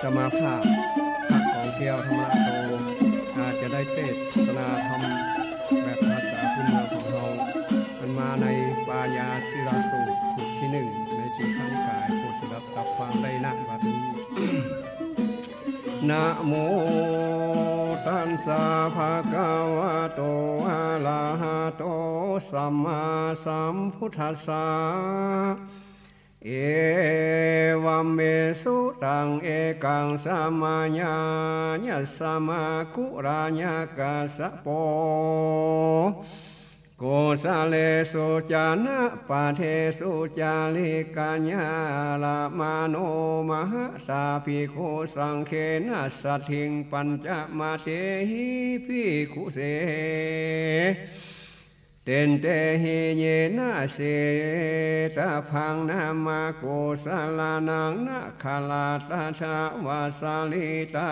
ตมาภาพพระของเที่ยวธรรมะโตอาจจะได้เทศนาธรรมแบบภาษาพื้นเมืองของเรามันมาในปายาศิลาสูตรบทที่1ในจิตขันธ์กายโปรดรับฟังได้ณบัดนี้ นะโมตัสสะภะคะวะโตอะระหะโตสัมมาสัมพุทธัสสะเอวัมเมสุตังเอกังสัมมาญาญะสัมมากุราญะกัสสะโปโกสะเลสุจานะปะเทสุจาลิกัญญาละมาโนมหะสาภิกขุสังเขนะสัทถิงปัญจมาเตหิภิกขุเสเตนเตหิเยนะเสตะพังนามาโกสะลานังนะคาลาตาชาวาสาลิตา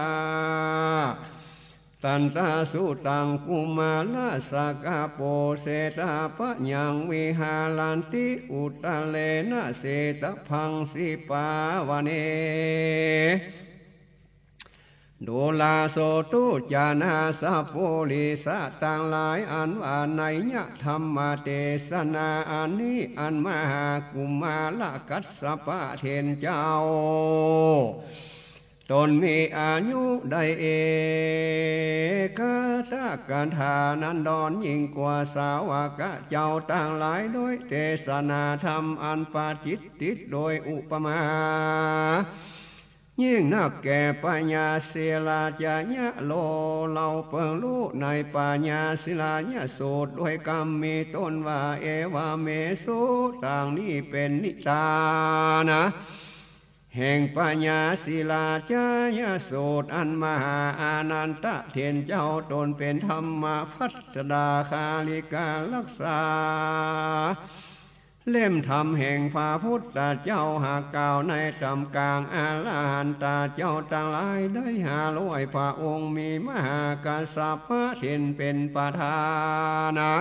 ตันตาสุตังกุมาลาสกาโปเสตาปะยังวิหาลันติอุตะเลนะเสตะพังสิปาวเนโดลาโสตุจานาสัพโพลิสัตตังหลายอันว่าในยะธรรมเทศนาอันนี้อันมหากุมาลกัสสปะเทนเจ้าตนมีอายุได้เอกตะกันทานันดรยิ่งกว่าสาวกะเจ้าต่างหลายโดยเทศนาธรรมอันปาจิตติดโดยอุปมายิ่งนักแก่ปัญญาศิลาจญะโลเราเปิงรู้ในปัญญาศิลาญะโสดด้วยกรรมมีต้นว่าเอวาเมสุต่างนี้เป็นนิจานะแห่งปัญญาศิลาจญะโสดอันมหาอานันตะเทียนเจ้าตนเป็นธรรมพัสดาคาลิการักษาเล่มธรรมแห่งพระพุทธเจ้าหากกล่าวในจำกลางอาลาหันตาเจ้าต่างหลายได้500พระองค์มีมหากัสสปะเทนเป็นประธานะ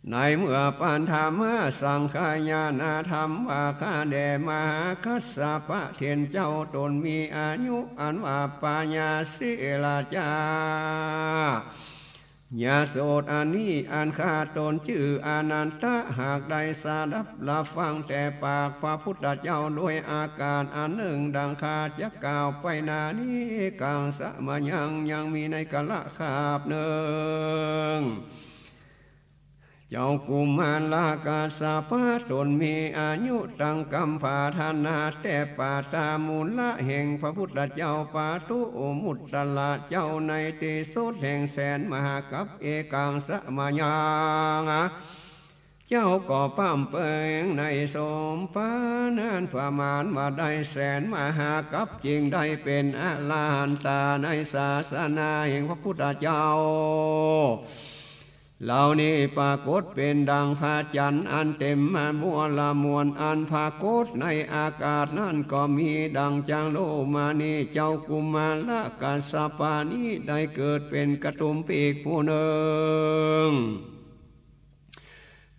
ในเมื่อปัญธรรมสังขายานาธรรมว่าข้าแด่มหากัสสปะเทนเจ้าตนมีอายุอันว่าปัญญาศิลาจายาโสดอันนี้อันข้าตนชื่ออานันตะหากได้สดับรับฟังแต่ปากพระพุทธเจ้าด้วยอาการอันหนึ่งดังข้าจะกล่าวไปนานี้กังสะมายังมีในกาละคาบหนึ่งเจ้ากุมารลากาสาปะตนมีอายุตั้งกำพาธนาแต่ปาตามูลละแห่งพระพุทธเจ้าปาตุมุตตละเจ้าในติสุดแห่งแสนมหากัปเอกังสะมายังเจ้าก็ปั้มเปิงในสมปานานประมาณมาได้แสนมหากัปจึงได้เป็นอรหันตาในศาสนาแห่งพระพุทธเจ้าเหล่านี้ปรากฏเป็นดังพระจันทร์อันเต็มมามัวละมวลอันปรากฏในอากาศนั่นก็มีดังจางโลมานี้เจ้ากุมารละกัสสปะนี้ได้เกิดเป็นกระตุมปีกผู้หนึ่ง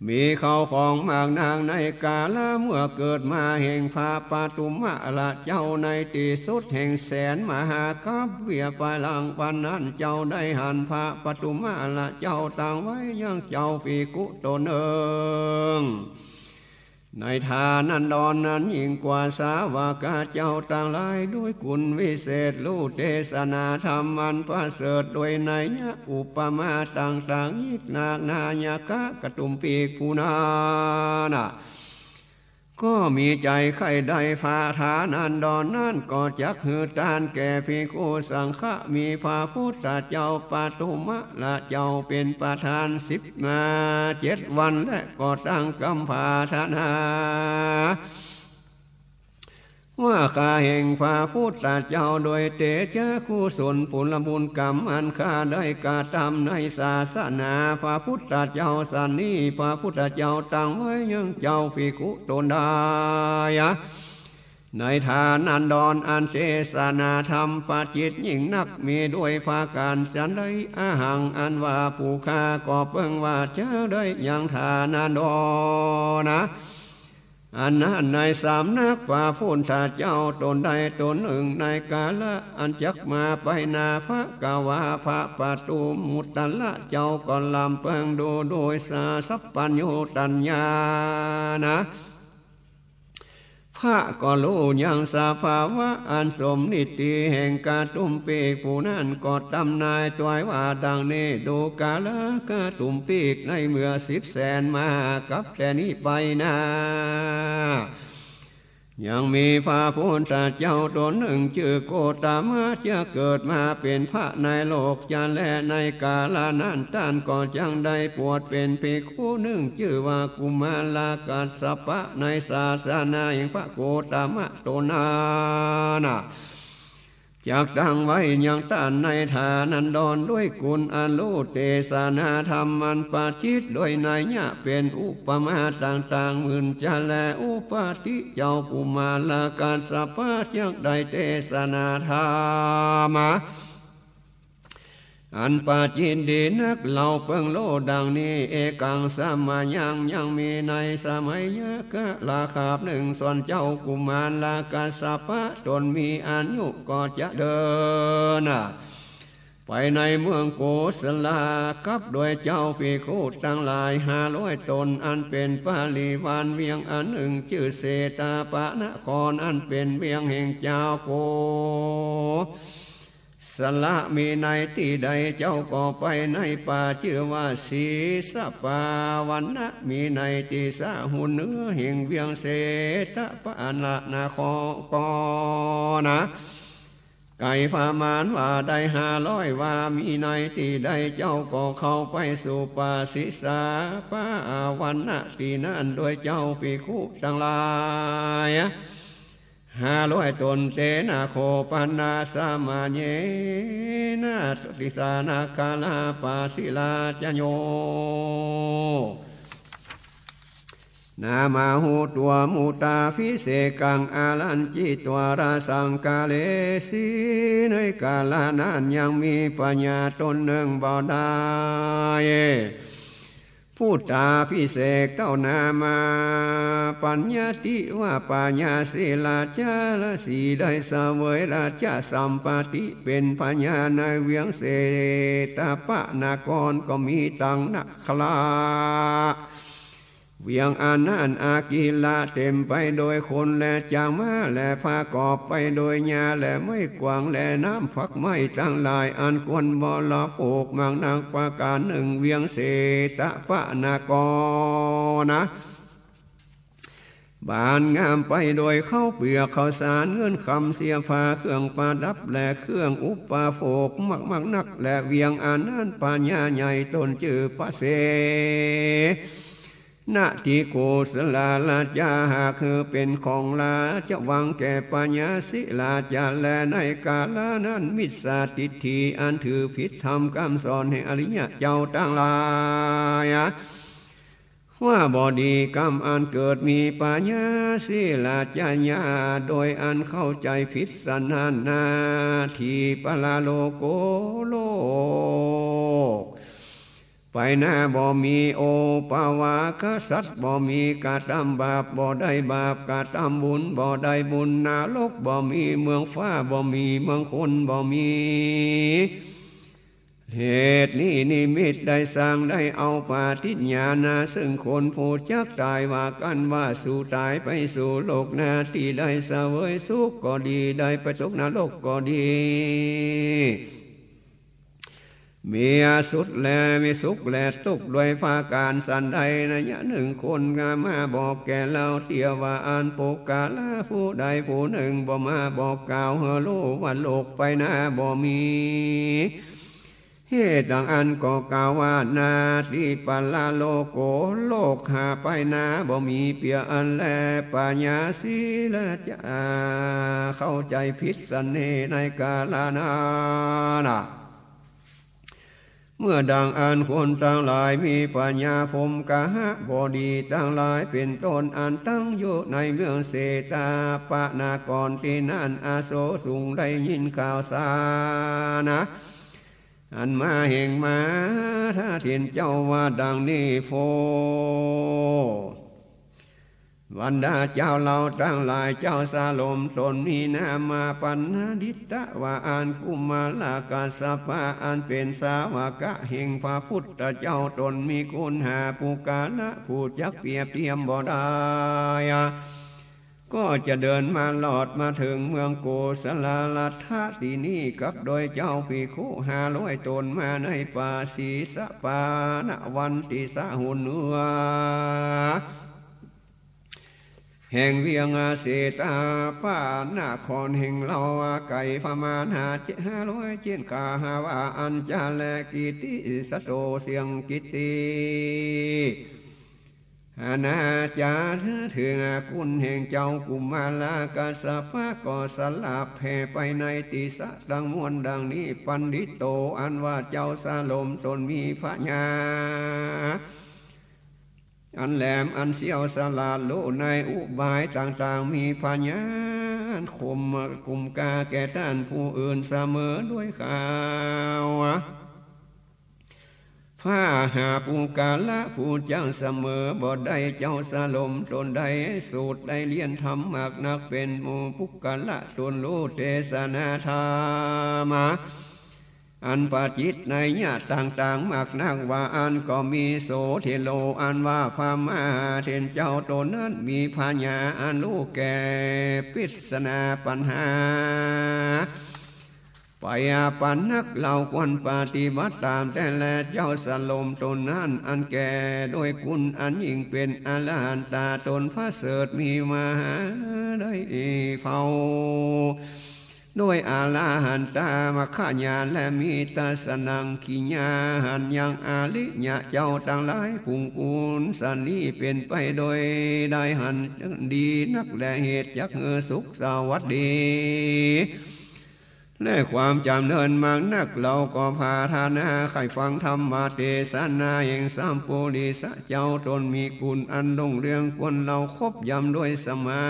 มีเขาของมากนางในกาละเมื่อเกิดมาแห่งพระปาตุมะละเจ้าในที่สุดแห่งแสนมหากัปเวียปาลังปันนั้นเจ้าได้หันพระปาตุมะละเจ้าตั้งไว้ยังเจ้าภิกขุตนเอิงในทานันดรนั้นยิ่งกว่าสาวกเจ้าต่างหลายด้วยกุณวิเศษรู้เทศนาธรรมอันประเสริฐโดยในยะอุปมาต่างๆยิกนาคนายกะกระตุมปีกผู้นานะก็มีใจใครได้ฟาฐานันดรนั่นก็จักหือตานแก่ภิกขุสังฆะมีพระพุทธเจ้าปาตุมะละเจ้าเป็นประธาน7 วันและก็ตั้งกำพาธนาว่าข้าแห่งพระพุทธเจ้าโดยเตชะกุศลผลบุญกรรมอันข้าได้กระทำในศาสนาพระพุทธเจ้าสันนี้พระพุทธเจ้าตั้งไว้ยังเจ้าภิกขุตนได้ในทานันดรอันเทศนาธรรมปาจิตยิ่งนักมีด้วยภาการฉันได้อาหังอันว่าผู้ข้าก็เพิ่งว่าเจ้าได้ยังทานันดรนะ อันนั้นในสามนักป่าพูนถ้าเจ้าตนใดตนหนึ่งในกาละอันจักมาไปนาพระกาวาพระปตุมุตตละเจ้าก่อนลำเพิงดูโดยสาสัพปัญโยตัญญานะพระก็รู้ยังสภาวะอันสมนิติแห่งกาตุมปีกผู้นั้นก็ตำนายตัวว่าดังนี้ดูกาละกาตุมปีกในเมื่อ10,000,000มากับแต่นี้ไปนะยังมีพระพุทธเจ้าตนหนึ่งชื่อโกตามะจะเกิดมาเป็นพระในโลกจะและในกาลนั้นท่านก็จังได้ปวดเป็นภิกขุหนึ่งชื่อว่ากุมารลากัสสปะในศาสนาแห่งพระโกตามะตนานะจากดังไว้ยังต้านในฐานันดรด้วยกุลอันโลเตสนาธรรมมันปาชิตโดยนัยยะเป็นอุปมาต่างๆหมื่นจะแลอุปาทิเจ้ากุมารลาการสปาจักได้เตสนาธรรมอันปาจินดีนักเหล่าเปิงโลดังนี้เอกังสามายังมีในสมัยยะกะลาขาบหนึ่งส่วนเจ้ากุมารลากาสปะจนมีอายุก็จะเดินไปในเมืองโกศลากับโดยเจ้าภิกขุทั้งหลาย500 ตนอันเป็นปาลีวานเวียงอันหนึ่งชื่อเสตาปะนครอันเป็นเวียงแห่งเจ้าโกสละมีในที่ใดเจ้าก็ไปในป่าชื่อว่าสีสปาวันนะมีในที่สาหุนเนื้อแห่งเวียงเสตปะนะนาคกนะไก่ฟามานว่าได้500ว่ามีในที่ใดเจ้าก็เข้าไปสู่ป่าศิสาปาวันนะที่นั่นโดยเจ้าภิกขุทั้งหลาย500 ตนเตนะโคปันนาสามาเยนะติสานาคาลาปาศิลาจโยนามาหูตัวมุตาฟิเสกังอาลันจิตัวราสังกาเลสีในกาลานั้นยังมีปัญญาตนหนึ่งบ่ได้ผู้ตาพิเศษเต้านามาปัญญาติว่าปัญญาศีลาจาลสีได้เสวยราชสัมปติเป็นปัญญาในเวียงเสตปะนากรก็มีตังนักคลาเวียงอานันอากีลาเต็มไปโดยคนและจางม้าและพากอบไปโดยญาและไม่กวางและน้ำฝักไม้ทั้งหลายอันควรบลาโภกมังนางประการหนึ่งเวียงเสตปะนากรนะบานงามไปโดยเข้าเปลือกข้าวสารเงื่อนคำเสียฟ้าเครื่องประดับและเครื่องอุปโภคมากนักและเวียงอานันปัญญาใหญ่ตนชื่อพระเสนาทิโกสลาลาจาหากคือเป็นของลาจะวังแก่ปัญญาศิลาจาและในกาลนั้นมิสาทิฏฐิอันถือผิดธรรมคำสอนแห่งอริยะเจ้าตั้งหลายว่าบอดีกรรมอันเกิดมีปัญญาศิลาจาญาโดยอันเข้าใจผิดสันนาทีปลาโลโกโลกไปหน้าบ่มีโอปาวากษัตริย์บ่มีกาทำบาปบ่ได้บาปกาทำบุญบ่ได้บุญนรกบ่มีเมืองฟ้าบ่มีเมืองคนบ่มีเหตุนี้นิมิตได้สร้างได้เอาปาฏิญาณซึ่งคนผู้จักตายว่ากันว่าสู่ตายไปสู่โลกหน้าที่ได้เสวยสุขก็ดีได้ไปตกนรกก็ดีมีสุดแลมีสุขแลทุกข์ด้วยภาการสันใดนะยะหนึ่งคนงามาบอกแก่เราเตียว่าอันโปกาลาผู้ใดผู้หนึ่งบ่มาบอกกล่าวเฮโลว่าโลกไปหน้าบ่มีเหตุดังอันก็กล่าวว่านาทิปลาโลโกโลกหาไปหน้าบ่มีเปียอันแลปัญญาศีลาจาเข้าใจผิดสันเนในกาลนานะเมื่อดังอันคนทั้งหลายมีปัญญาภมกะหะบดีทั้งหลายเป็นต้นอันตั้งอยู่ในเมืองเสตาปะนากรที่นั่นอาโสสุงได้ยินข่าวสารนะอันมาแห่งมาถ้าเทียนเจ้าว่าดังนี้โฟ วันดาเจ้าเราทั้งหลายเจ้าสาลมตนมีนามาปัญหาดิตะว่าอันกุมาลากาสภาอันเป็นสาวกะแห่งพระพุทธเจ้าตนมีคุณหาภูกาละผู้จักเปรียบเทียมบ่ได้ก็จะเดินมาหลอดมาถึงเมืองโกศลาลัทธะที่นี่กับโดยเจ้าภิกขุ500 ตนมาในป่าสีสะปาณวันติสะหุนเนือแห่งเวียงอาเสตาป้านาคอนแห่งเราไก่ประมาณ500 เจนกาหาว่าอัญจาแลกิติสโตเสียงกิติอาณาจารถึงคุณแห่งเจ้ากุมาลากาสภะก็สลับแผ่ไปในติสะดังมวลดังนี้ปันดิโตอันว่าเจ้าสาลมตนมีพระญาอันแหลมอันเสียวสลาดโลในอุบายต่างๆมีพญานคมกุมกาแก่ท่านผู้อื่นเสมอด้วยข่าวผ้าหาปูกาละผู้เจ้าเสมอบ่ได้เจ้าสลมตนใดสูตรได้เลียนธรรมมากนักเป็นหมู่ปุกาละตนรู้เทศนาธรรมอันปาจิตในญาติต่างๆมากนักว่าอันก็มีโสเทโลอันว่าพามาเทนเจ้าตนนั้นมีพญาอันรู้แก่ปิศนาปัญหาไปปันนักเหล่าควรปฏิบัติตามแต่แลเจ้าสลมตนนั้นอันแก่โดยคุณอันยิ่งเป็นอรหันตาตนพระเสริฐมีมาได้เฝ้าด้วยอาลาหันตามขญาและมีตาสนังขีญาหันยังอาลิญะเจ้าต่างหลายผุงอุนสันนี้เป็นไปโดยได้หันดีนักและเหตุจักสุขสวัสดีและความจำเนินมากนักเราก็พาธานาใครฟังธรรมมาเทศนาแห่งสามปุริสะเจ้าตนมีคุณอันดงเรืองควรเราคบยำด้วยสมา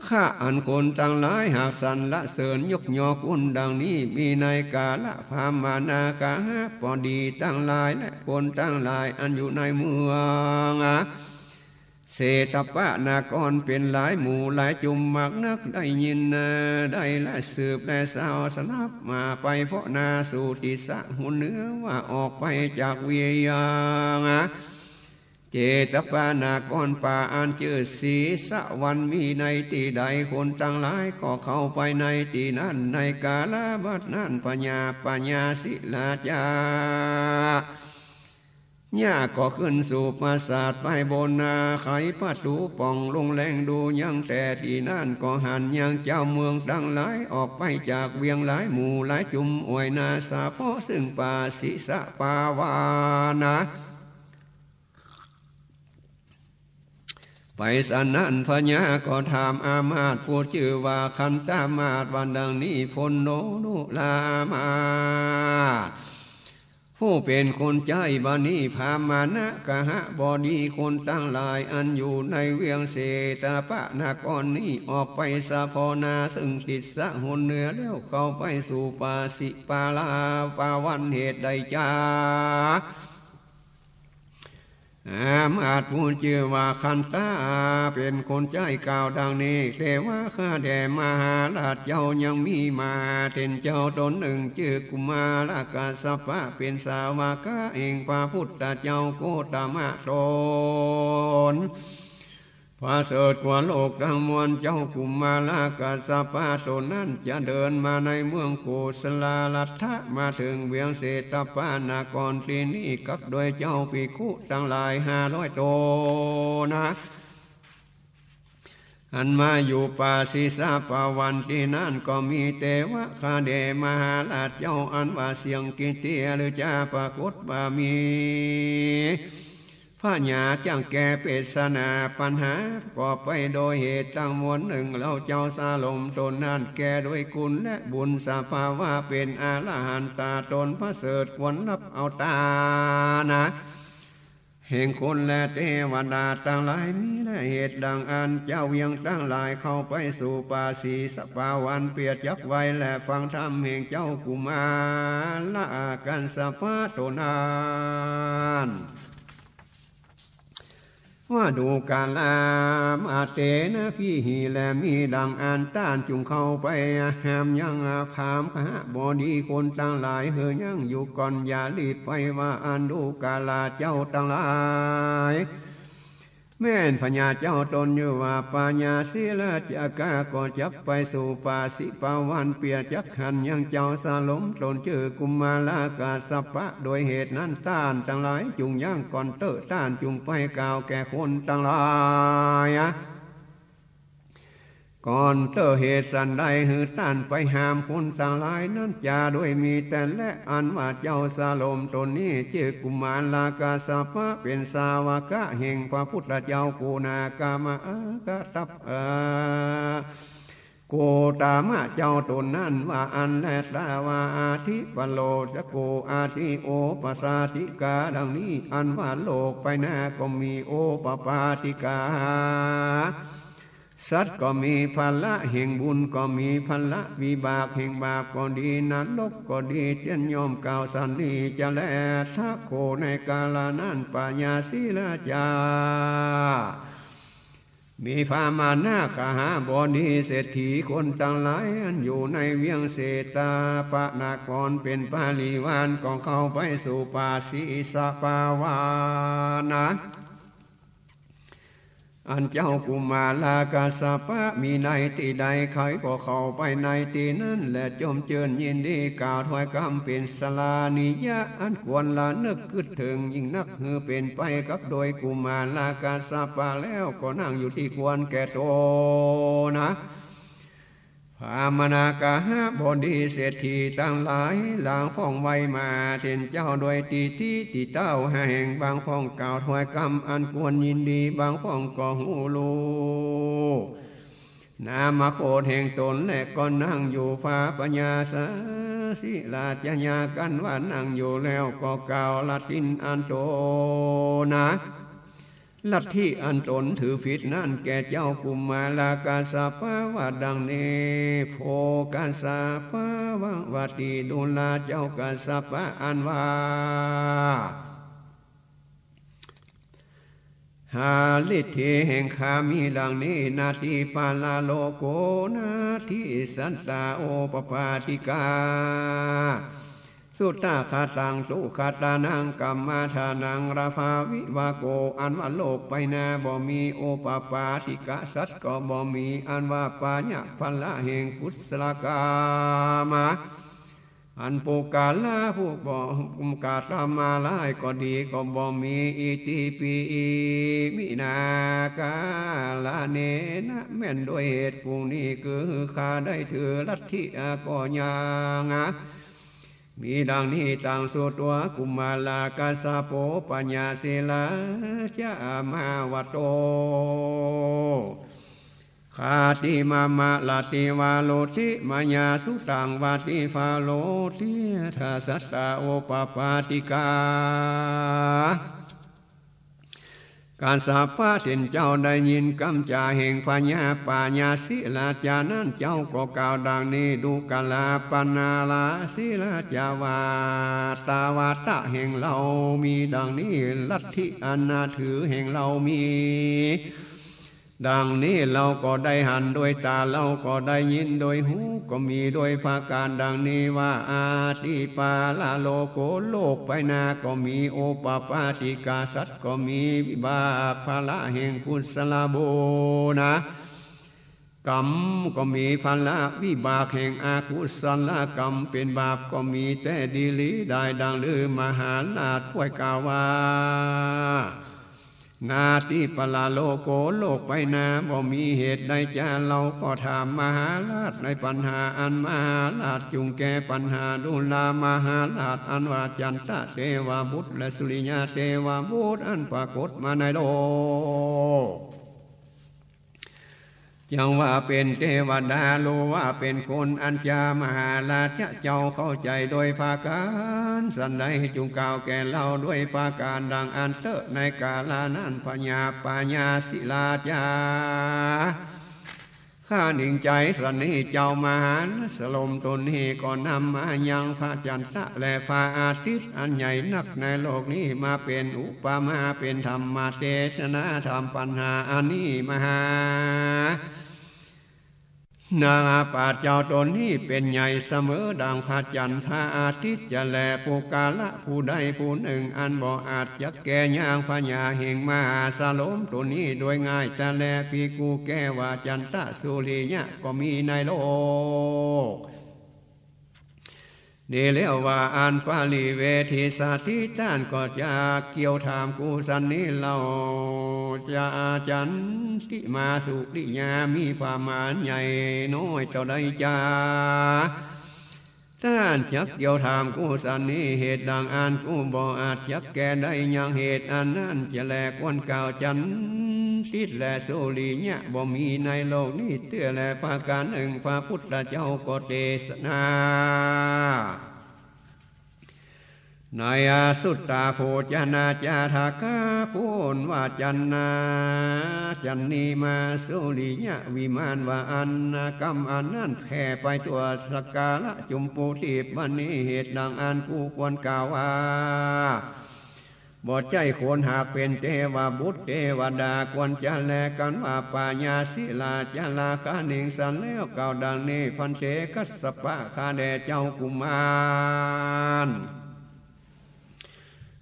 ข้าอันคนต่างหลายหากสันละเสริญยกยอคุณดังนี้มีในกาละพามานากาพอดีตั้งหลายและคนตั้งหลายอันอยู่ในเมืองเศษปะนากรเป็นหลายหมู่หลายจุมมากนักได้ยินได้และสืบและสาวสนับมาไปเพราะนาสู่ติสะหุนเนื้อว่าออกไปจากเวียงเจตปานากรป่าอันชื่อสีสะวันมีในที่ใดคนตั้งหลายก็เข้าไปในที่นั้นในกาลบัดนั้นปัญญาศิลาจาญาก็ขึ้นสู่ปราสาทไปบนนาไขประตูป่องลงแรงดูยังแต่ที่นั่นก็หันยังเจ้าเมืองตั้งหลายออกไปจากเวียงหลายหมู่หลายจุมอวยนาสาเพาะซึ่งป่าศิสะปาวานะไปสันนันพญาก็ถามอามาตผู้ชื่อว่าคันตามาตวันดังนี้พลโนนุลามาผู้เป็นคนใจบานีพามานะกะหะบอดีคนตั้งหลายอันอยู่ในเวียงเศตาปะนากรนี้ออกไปสะพอนาซึ่งติดสะหุนเหนือแล้วเข้าไปสู่ป่าสิปาลาปาวันเหตุใดจ้าอามาตผู้ชื่อว่าคันตาเป็นคนใจกล่าวดังนี้แต่ว่าข้าแด่มหาราชเจ้ายังมีมาเห็นเจ้าตนหนึ่งชื่อกุมาลกาสภะเป็นสาวกะเองพระพุทธเจ้าโกตมะตนพระเสริฐกว่าโลกทั้งมวลเจ้ากุมาลกาสภะตนนั้นจะเดินมาในเมืองโกศลาลัทธะมาถึงเวียงเศตปานากรที่นี้กับโดยเจ้าภิกขุทั้งหลาย500 ตนอันมาอยู่ป่าศิสะปาวันที่นั่นก็มีเทวะคาเดมหาราชเจ้าอันว่าเสียงกิเตียหรือจ้าปรากฏบามีพระญาจ้างแก่เปศนาปัญหาก็ไปโดยเหตุตั้งมวลหนึ่งเราเจ้าสาลมตนนั้นแก่โดยคุณและบุญสภาวะเป็นอรหันตาตนพระเสริฐควรรับเอาตานะแห่งคนและเทวดาต่างหลายมีและเหตุดังอันเจ้าเวียงตั้งหลายเข้าไปสู่ป่าสีสปาวันเปียดยักไว้และฟังธรรมแห่งเจ้ากุมารละกันสภาโตนาน ว่าดูกาลามาเตนะพี่หีแลมีดังอันต้านจุงเข้าไปหามยังพามขะบอดีคนตั้งหลายเฮยังอยู่ก่อนอย่ารีบไปว่าอันดูกาลาเจ้าตั้งหลายแม่นพญาเจ้าตนอยู่ว่าปัญญาศีลจักาก็จับไปสู่ปาสิปาวันเปียจักขันยังเจ้าสาลมตนชื่อกุมารลากาสัพพะโดยเหตุนั้นต้านตั้งหลายจุงย่างก่อนเตอต้านจุงไปกล่าวแก่คนตั้งหลายก่อนเตอเหตุสันใดหือต้านไปหามคนต่างหลายนั้นจาด้วยมีแต่และอันว่าเจ้าสาลมตนนี้ชื่อกุมารลากาสัพพะเป็นสาวกะแห่งพระพุทธเจ้ากูนากามะกะตับโกตามะเจ้าตนนั้นว่าอันและสาวาอาทิปโลจะโกอาทิโอปสาติกาดังนี้อันว่าโลกไปหน้าก็มีโอปปาติกาสัตว์ก็มีพละแห่งบุญก็มีพละวิบากแห่งบาปก็ดีนรกก็ดีเตียนยอมกล่าวสันนีจะแลทักโคในกาลนั้นปัญญาศีลจามีฟามานาคหาบดีเศรษฐีคนต่างหลายอันอยู่ในเวียงเสตาปะนากรเป็นปาลิวานก็เข้าไปสู่ปาสีสปาวานะอันเจ้ากุมารลากาสัพพะมีในที่ใดใครก็เข้าไปในที่นั้นและจมเจิญยินดีกล่าวถวายคำเป็นสลานิยะอันควรละนึกคิดถึงยิ่งนักฮือเป็นไปกับโดยกุมารลากาสัพพะแล้วก็นั่งอยู่ที่ควรแก่โตนะพามนากาบดีเศรษฐีตั้งหลายหลังฟ้องไว้มาเช่นเจ้าโดยตีที่ที่เต้าแห่งบางฟ้องกล่าวถวายคำอันควรยินดีบางฟ้องก็หูลูนามาโคดแห่งตนและก็นั่งอยู่ฟ้าปัญญาสาสิลาจญากันว่านั่งอยู่แล้วก็กล่าวละตินอันโตนะลัทธิอันตนถือผิดนั่นแก่เจ้ากุมารลากาสัพพะว่าดังนี้โภกาสัพพะวะติดุลาเจ้ากาสัพพะอันว่าหาลิทธิแห่งขามีดังนี้นาทีปาลาโลโกนาทีสันตาโอปปาติกาสุตตาคาตังสุขตานังกัมมาทานังราภาวิวาโกอันว่าโลกไปนาบ่มีโอปปาติกะสัตก็บ่มีอันว่าปัญญาพันละแห่งกุศลกามาอันปุกาลาผู้บ่กุมกาตามาลายก็ดีก็บ่มีอิติปิมินากาลาเนนะแม่นโดยเหตุผู้นี้คือข้าได้ถือลัทธิก็ยังมีดังนี้ต่างสุตัวกุมารลากาสาโปปัญญาศีลาจะมาวโตคาติมาลาติวาโลติมายาสุตังวาติฟาโลติทัสสะโอปปาติกาการสัพพะสินเจ้าได้ยินคำจาแห่งปัญญาปัญญาศีลาจานั้นเจ้าก็กล่าวดังนี้ดูกาลาปนาลาศีลาจาวาตาวาตะแห่งเรามีดังนี้ลัทธิอนาถือแห่งเรามีดังนี้เราก็ได้หันโดยตาเราก็ได้ยินโดยหูก็มีโดยภาการดังนี้ว่าอาทิปาลาโลโกโลกไปนาก็มีโอปปาติกาสัตก็มีวิบากภาละแห่งกุศลบุญนะกรรมก็มีภาละวิบากแห่งอกุศลกรรมเป็นบาปก็มีแต่ดีลีได้ดังลือมหาราชป่วยกาวานาติปลาโลโกโลกไปนาบ่มีเหตุใดจะเราก็ถามมหาราชในปัญหาอันมหาราชจุงแก้ปัญหาดุลามหาราชอันว่าจันทะเทวบุตรและสุริยะเทวบุตรอันปรากฏมาในโลกจังว่าเป็นเทวดาโลว่าเป็นคนอัญญามหาราชเจ้าเข้าใจโดยภาการสันใดจุงกล่าวแก่เราด้วยภาการดังอันเตในกาลานั้นปัญญาศิลาจา ข้าหนิ่งใจสันนี้เจ้ามาหารสลมตนนี้ก็นำมายังพระจันทร์และฟ้าอาทิตย์อันใหญ่นักในโลกนี้มาเป็นอุปมาเป็นธรรมเทศนาธรรมปัญหาอันนี้มหานางอาปาเจ้าตนนี้เป็นใหญ่เสมอดังพระจันทร์พระอาทิตย์จะแลปุกาละผู้ใดผู้หนึ่งอันบ่อาจจะแก่ย่างพญาแห่งมหาสลมตัวนี้โดยง่ายจะแลปีกูแก้ว่าจันทะสุริยะก็มีในโลกเดี๋ยวแล้วว่าอันปาลีเวทีสาธิต้านก็จะเกี่ยวถามกูสันนี้เราจะจันทิมาสุริยามีความหมายใหญ่น้อยเท่าใดจ้าท่านจักเกี่ยวถามกูสันนี้เหตุดังอันกูบ่อาจจักแก่ได้ยังเหตุอันนั้นจะแลกวนเก่าจันทิและสุริยะบ่มีในโลกนี้เตื้อแลภาการหนึ่งพระพุทธเจ้าก็เทศนาในอาสุตตาโภจนาจาทากาพูนว่าจันนาจันนีมาสุริยะวิมานว่าอันกรรมอันนั้นแผ่ไปตัวสกาละจุมปูทิพวันนี้เหตุดังอันกูควรกล่าวว่าบ่ใจควรหากเป็นเทวบุตรเทวดาควรจะแลกันว่าปาญาศิลาจลาคาหนิงสันแล้วเก่าดังนี้พันเสกัสสปะคาแด่เจ้ากุมาร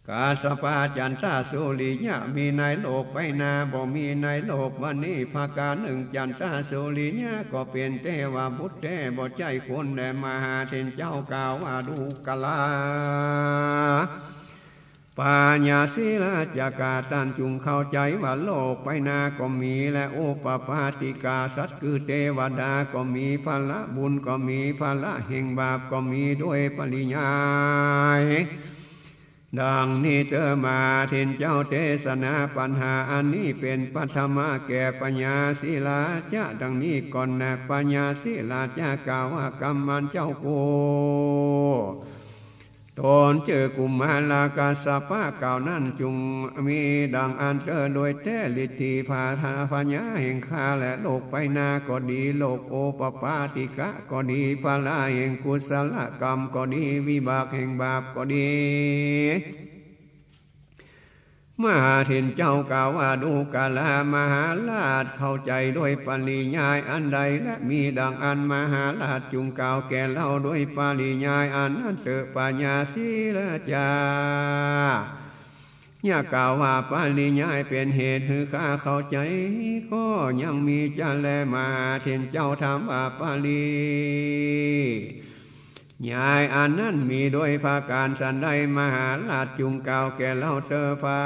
กาสปาจันทาสุริยะมีในโลกไปนาบ่มีในโลกวันนี้ภาการหนึ่งจันทาสุริยะก็เป็นเทวบุตรแต่บ่ใจคนแด่มหาเทนเจ้ากล่าวว่าดูกลาปัญญาศิลาจากาตันจุงเข้าใจว่าโลกไปนาก็มีและโอปปาติกาสัตว์คือเทวดาก็มีพละบุญก็มีพละแห่งบาปก็มีด้วยปริยายดังนี้เธอมาเทนเจ้าเทศนาปัญหาอันนี้เป็นปัทมาแก่ปัญญาศิลาจะดังนี้ก่อนนะปัญญาศิลาจะกล่าวว่ากรรมมันเจ้าโกตนเจอกุมารลากาสปะเก่านั้นจุงมีดังอันเธอโดยแท้ฤทธิภาธาปัญญาแห่งข้าและโลกไปนาก็ดีโลกโอปปาติกะก็ดีภาละแห่งกุศลกรรมก็ดีวิบากแห่งบาปก็ดีมหาเถรเจ้ากล่าวว่าดูกาลามหาราชเข้าใจด้วยปริยายอันใดและมีดังอันมหาราชจุงกล่าวแก่เล่าด้วยปริยายอันนั้นเถอปัญญาศิลาจาอย่ากล่าวว่าปริยายเป็นเหตุคือข้าเข้าใจก็ยังมีจะแลมหาเถรเจ้าถามว่าปริยายอันนั้นมีโดยภาการสันใดมหาราชจุงกล่าวแก่เล่าเตอฟา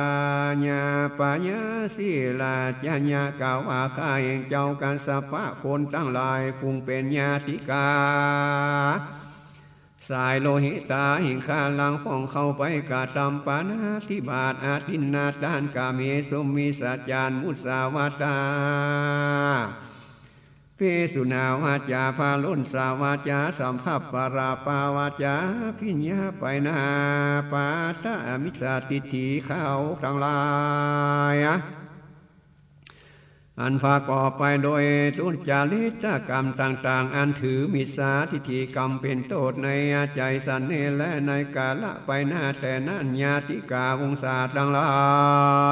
ญาปัญญาศิลาจญากล่าวว่าข้าเองเจ้ากันสภะคนตั้งหลายฟุงเป็นญาติกาสายโลหิตาหิงข้าลังฟ้องเข้าไปกาตำปานาธิบาทอาทินนาทานกาเมสุมิสัจจานมุสาวาตาเปสุนาวาจาพาลุนสาวาจาสัมภาปปราปาวาจาพิญญาไปนาปาตามิสาติถีเข้าทั้งหลายอันพาก่อไปโดยทุจาริตกรรมต่างๆอันถือมิสาทิฏฐิกรรมเป็นโทษในใจสันเนและในกาละไปหน้าแต่นั้นญาติกาวงศาทั้งหลา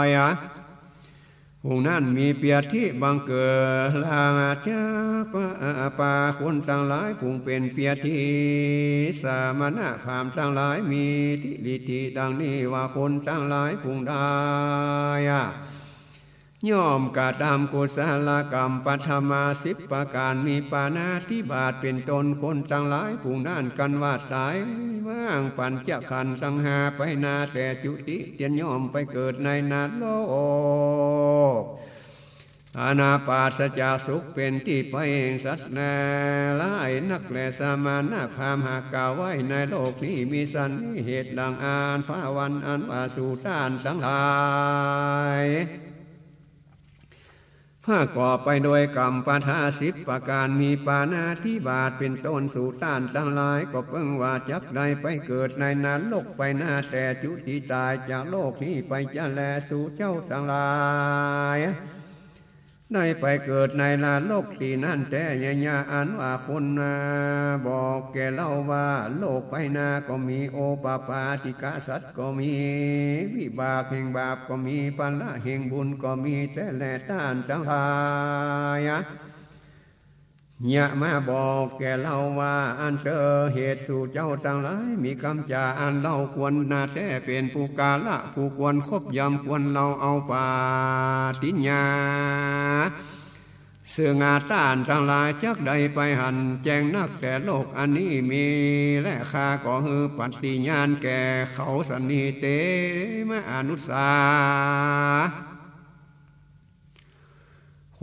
ยผู้นั้นมีเปียที่บังเกิดลางอาชาปาคนทั้งหลายผู้เป็นเปียที่สามณะพามทั้งหลายมีทิฏฐิดังนี้ว่าคนทั้งหลายผู้ได้ย่อมกระทำกุศลกรรมปัทมา10ประการมีปานาธิบาตเป็นตนคนทั้งหลายผู้นั้นกันว่าตายว่างปัญจขันธ์สังหาไปนาแต่จุติเตียนย่อมไปเกิดในนาโลกอาณาปาสจาสุขเป็นที่ไปแห่งสัตว์แน่หลายนักและสามานาพามหากกล่าวไว้ในโลกนี้มีสันนิเหตุดังอานฟ้าวันอันว่าสู่ต้านสังหายผ้าก่อไปโดยกรรมปาทา10ประการมีปานาธิบาตเป็นต้นสู่ต้านทั้งหลายก็เพิ่งว่าจักใดไปเกิดในนรกไปหน้าแต่จุติตายจากโลกนี้ไปจะแลสู่เจ้าทั้งหลาย ได้ไปเกิดในลาโลกตีนั่นแต่ยาอันว่าคนบอกแก่เล่าว่าโลกไปนาก็มีโอปปาติกาสัตว์ก็มีวิบากแห่งบาปก็มีปัลละแห่งบุญก็มีแต่แลต้านทั้งหลายยะมาบอกแก่เราว่าอันเจอเหตุสู่เจ้าทั้งหลายมีคำจาอันเราควรนาแท้เป็นผู้กาละผู้ควรคบยำควรเราเอาปาติญญาเสื่องาต้านทั้งหลายจักใดไปหันแจ้งนักแต่โลกอันนี้มีและข้าก็ฮือปฏิญาณแก่เขาสันนิเตมะอนุสา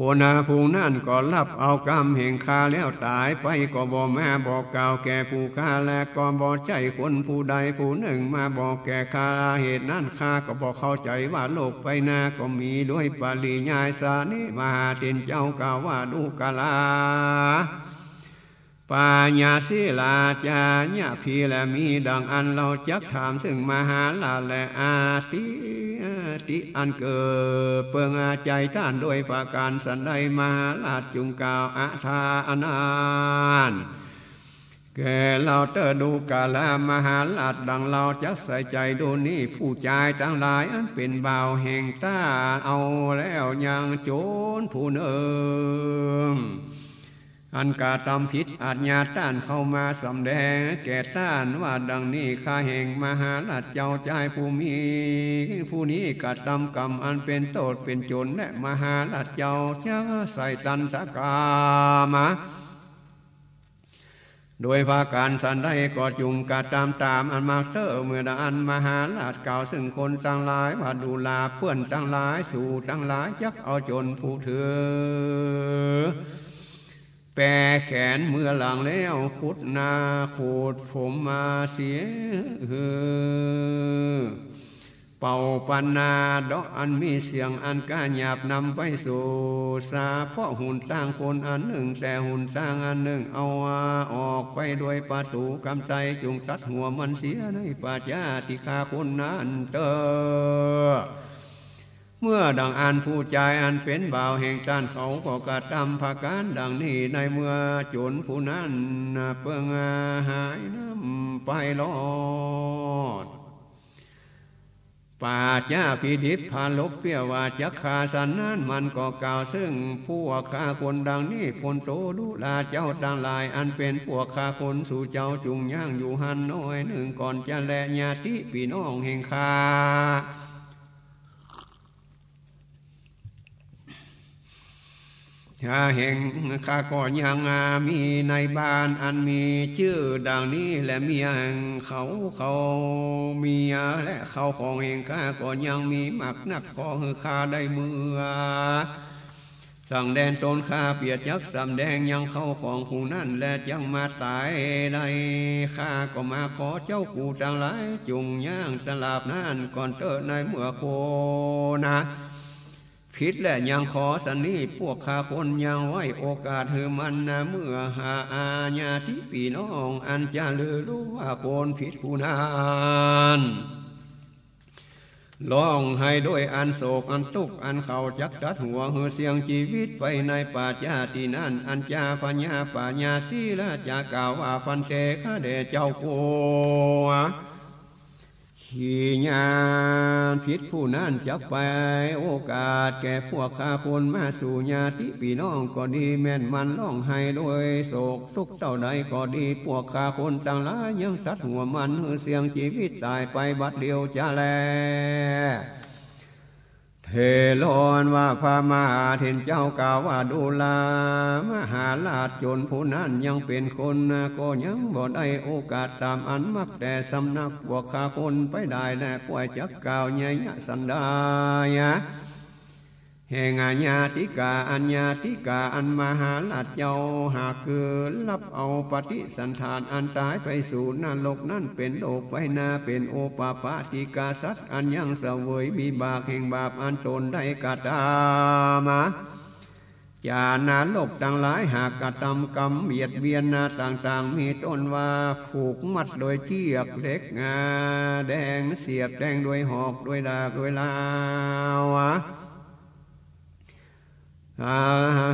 คนผู้นั่นก็รับเอากรรมแห่งข้าแล้วตายไปก็บ่แม่บอกกล่าวแก่ผู้ข้าและก็บ่ใจคนผู้ใดผู้หนึ่งมาบอกแก่ข้าเหตุนั้นข้าก็บอกเข้าใจว่าโลกไปนาก็มีด้วยปริยายสานิมหาเต็นเจ้ากล่าวว่าดูกาลาปัญญาศิลาจาญะพีและมีดังอันเราจักถามถึงมหาลาและอาติอันเกิดเปิงอาใจท่านโดยประการสันใดมหาลาจุงกล่าวอาทาอนานแก่เราเตอดูกาลามหาลาดังเราจักใส่ใจดูนี่ผู้ใจทั้งหลายอันเป็นบ่าวแห่งตาเอาแล้วยังโจรผู้หนึ่งอันกาตำผิดอาจญาต้านเข้ามาสำแดงแก่ต้านว่าดังนี้ข้าแห่งมหาราชเจ้าใจผู้มีผู้นี้กาตำกรรมอันเป็นโทษเป็นโจรและมหาราชเจ้าจะใส่ตันตกามะโดยภาการสันได้ก็จุงกาตามอันมาเตอเมื่ออันมหาราชเก่าซึ่งคนทั้งหลายว่าดูลาเพื่อนทั้งหลายสู่ทั้งหลายจักเอาจนผู้ถือแปรแขนเมื่อหลังแล้วขุดนาขูดผมมาเสียเป่าปันนาดอกอันมีเสียงอันก้าหยาบนำไปสู่สาเพราะหุ่นต่างคนอันหนึ่งแต่หุ่นต่างอันหนึ่งเอาออกไปโดยประตูกำใจจุงตัดหัวมันเสียในปัจจาติคาคนนั้นเตอเมื่อดังอันผู้ใจอันเป็นบ่าวแห่งต้านเขาก็กระทำภาการดังนี้ในเมื่อโจรผู้นั้นเปิงหายน้ำไปรอดป่าจ้าพิดิษพาลบเปียวว่าจักขาสันนั้นมันก็กล่าวซึ่งพวกข้าคนดังนี้พลโตดุลาเจ้าต่างหลายอันเป็นพวกข้าคนสู่เจ้าจุงย่างอยู่หันน้อยหนึ่งก่อนจะแลญาติพี่น้องแห่งข้าแห่งข้าก็ยังมีในบ้านอันมีชื่อดังนี้และเมียแห่งเขาเมียและเขาของแห่งข้าก็ยังมีมากนักขอให้ข้าได้เมื่อสั่งแดนตนข้าเปียดยักสำแดงยังเข้าของผู้นั้นและจังมาตายได้ข้าก็มาขอเจ้ากูจังหลายจุงย่างตลาบนั่นก่อนเตอในเมื่อโคนะผิดและยังขอสันนี้พวกข้าคนยังไว้โอกาสเธอมันเมื่อหาอาญาติพี่น้องอันจะลือรู้ว่าคนผิดผู้นั้นร้องให้ด้วยอันโศกอันทุกข์อันเขาจักจัดหัวเหือเสียงชีวิตไปในป่าญาตินั้นอันจาปัญญาปัญญาศีละจะกล่าวว่าฟันเตข้าเดเจ้าโกขี้ญาณผิดผู้นั้นจักไปโอกาสแก่พวกข้าคนมาสู่ญาติพี่น้องก็ดีแม่นมันร้องไห้ด้วยโศกทุกข์เท่าใดก็ดีพวกข้าคนต่างหลายยังตัดหัวมันเหือเสียงชีวิตตายไปบัดเดียวจะแลเทโลนว่าพระมหาเถรเจ้ากล่าวว่าดูลามหาราชจนผู้นั้นยังเป็นคนก็ยังบ่ได้โอกาสตามอันมักแต่สำนักพวกข้าคนไปได้แน่ป่วยจักกล่าวใหญ่สันดายแห่งอาญาติกาอัญญาติกาอันมหาราชเจ้าหากเกิดรับเอาปฏิสันทานอันตายไปสู่นรกนั่นเป็นโลกไปนาเป็นโอปปาติกาสัตว์อันยังเสวยบิบากแห่งบาปอันตนได้กระทำจานาโลกต่างหลายหากกระทำกรรมเบียดเบียนนาต่างๆมีต้นว่าผูกมัดโดยเชือกเล็กงาแดงเสียบแทงโดยหอกโดยดาบโดยลาว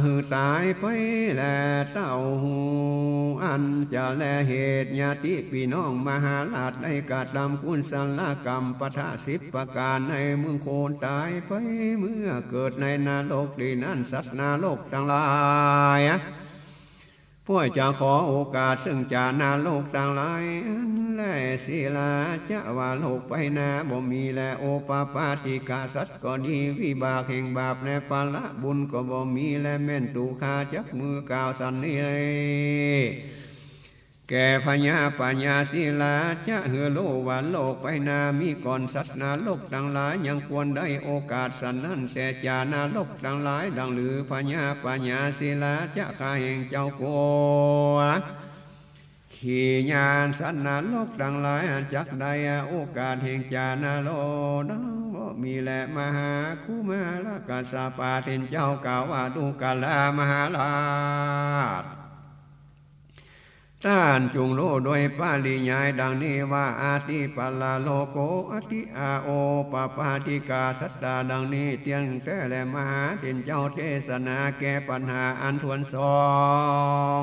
หือตายไปแลเศร้าอันจะแลเหตุญาติพี่น้องมหาราชได้กระทำกุศลกรรมปทะ10 ประการในเมืองโคนตายไปเมื่อเกิดในนรกดีนั้นสัตว์นรกทั้งหลายพวกจะขอโอกาสซึ่งจานาโลกต่างหลายและศิลาจะว่าโลกไปนาบ่มีและโอปปาติกาสัตว์ก็ดีวิบากแห่งบาปและปาละบุญก็บ่มีและแม่นตูคาจักมือกล่าวสันนี้แก่พญาปัญญาศิลาจะเหือโลวันโลกไปนามีก่อนสัตว์นาโลกต่างหลายยังควรได้โอกาสสันนั้นแต่จานาโลกต่างหลายดังหรือพญาปัญญาศิลาจะข้าแห่งเจ้าโกขี่ญาณสันนาโลกต่างหลายจักได้โอกาสแห่งจานาโลดังมีแลมหาคุมาลกาสาปาเทนเจ้ากล่าวว่าดูกาลามหาราชท่านจงรู้โดยปาลิยายดังนี้ว่าอาติปัลลาโลโกอาติอาโอปปาติกาสัตตาดังนี้เตียงแต่และมหาเทนเจ้าเทศนาแก้ปัญหาอันทวนสอง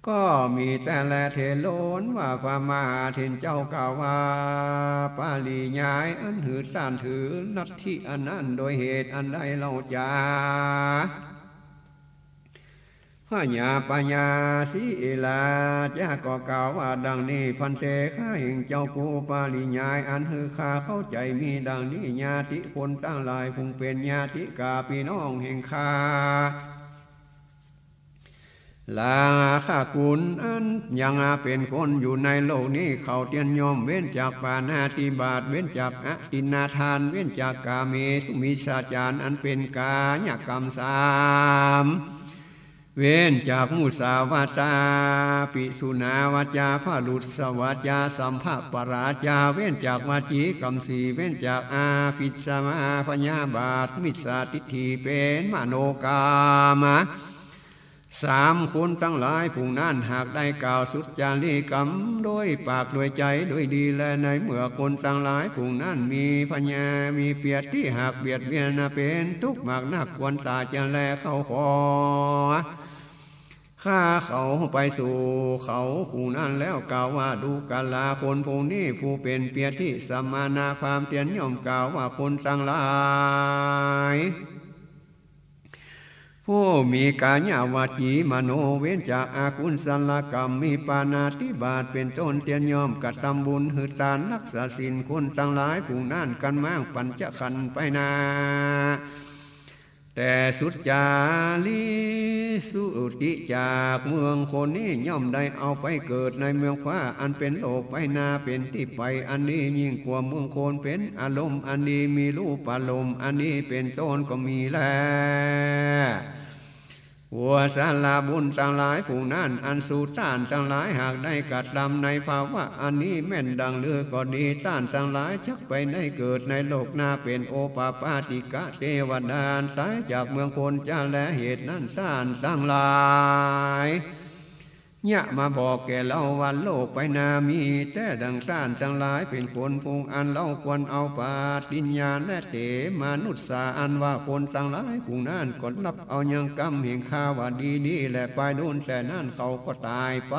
ก็มีแต่แลเทโลนว่าพระมหาเทนเจ้ากล่าวว่าปาลิยายอันหือต้านถือนัตถิอันนั้นโดยเหตุอันใดเล่าจาพญาปัญญาศิลาจะก็กล่าวว่าดังนี้พันเตข้าแห่งเจ้ากูปาลิยายอันหือข้าเข้าใจมีดังนี้ญาติคนตั้งหลายพุงเป็นญาติกาพี่น้องแห่งข้าลาข้ากุลอันยังเป็นคนอยู่ในโลกนี้เขาเตียนยอมเว้นจากปานาติบาตเว้นจากอตินาทานเว้นจากกาเมสุมิชาจารอันเป็นกายกรรม3เว้นจากมุสาวาตาปิสุนาวาจาพาลุสวาจาสัมภปราจาเว้นจากวาจีกรรม4เว้นจากอาฟิสมาพญาบาทมิสาทิฏฐิเป็นมโนกาม3คนทั้งหลายผู้นั้นหากได้กล่าวสุจารีกรรมโดยปากโดยใจโดยดีและในเมื่อคนทั้งหลายผู้นั้นมีพญามีเปียดที่หากเบียดเบียนเป็นทุกข์มากนักควรตาจะแลเข้าขอข้าเขาไปสู่เขาผู้นั้นแล้วกล่าวว่าดูกาลาคนผู้นี้ผู้เป็นเปียดที่สมานาความเตียนย่อมกล่าวว่าคนทั้งหลายผู้มีกายาวาจีมโนเว้นจากอากุศลกรรมมีปานาติบาตเป็นต้นเตียนยอมกระทำบุญหือทานรักษาศีลคนทั้งหลายผู้นั่นกันมั่งปัญจขันธ์ไปนาแต่สุดจาลีสุติจากเมืองคนนี้ย่อมได้เอาไปเกิดในเมืองฟ้าอันเป็นโลกไปนาเป็นที่ไปอันนี้ยิ่งกว่าเมืองโคนเป็นอารมณ์อันนี้มีรูปอารมณ์อันนี้เป็นต้นก็มีแล้วหัวสาลาบุญต่างหลายผู้นั้นอันสู่ต้านต่างหลายหากได้กัดดำในภาวะอันนี้แม่นดังเลือก็ดีต้านต่างหลายชักไปได้เกิดในโลกหน้าเป็นโอปปาติกะเทวดาตายจากเมืองคนจ้าและเหตุนั้นต้านต่างหลายเนี่ยมาบอกแก่เราวันโลกไปนามีแต่ดังต้านทั้งหลายเป็นคนพุงอันเราควรเอาปาติญญาและเตมนุษย์สาอันว่าคนทั้งหลายพุงนั้นกดรับเอายังกรรมแห่งข้าว่าดีๆและไปโน่นแต่นั่นเขาก็ตายไป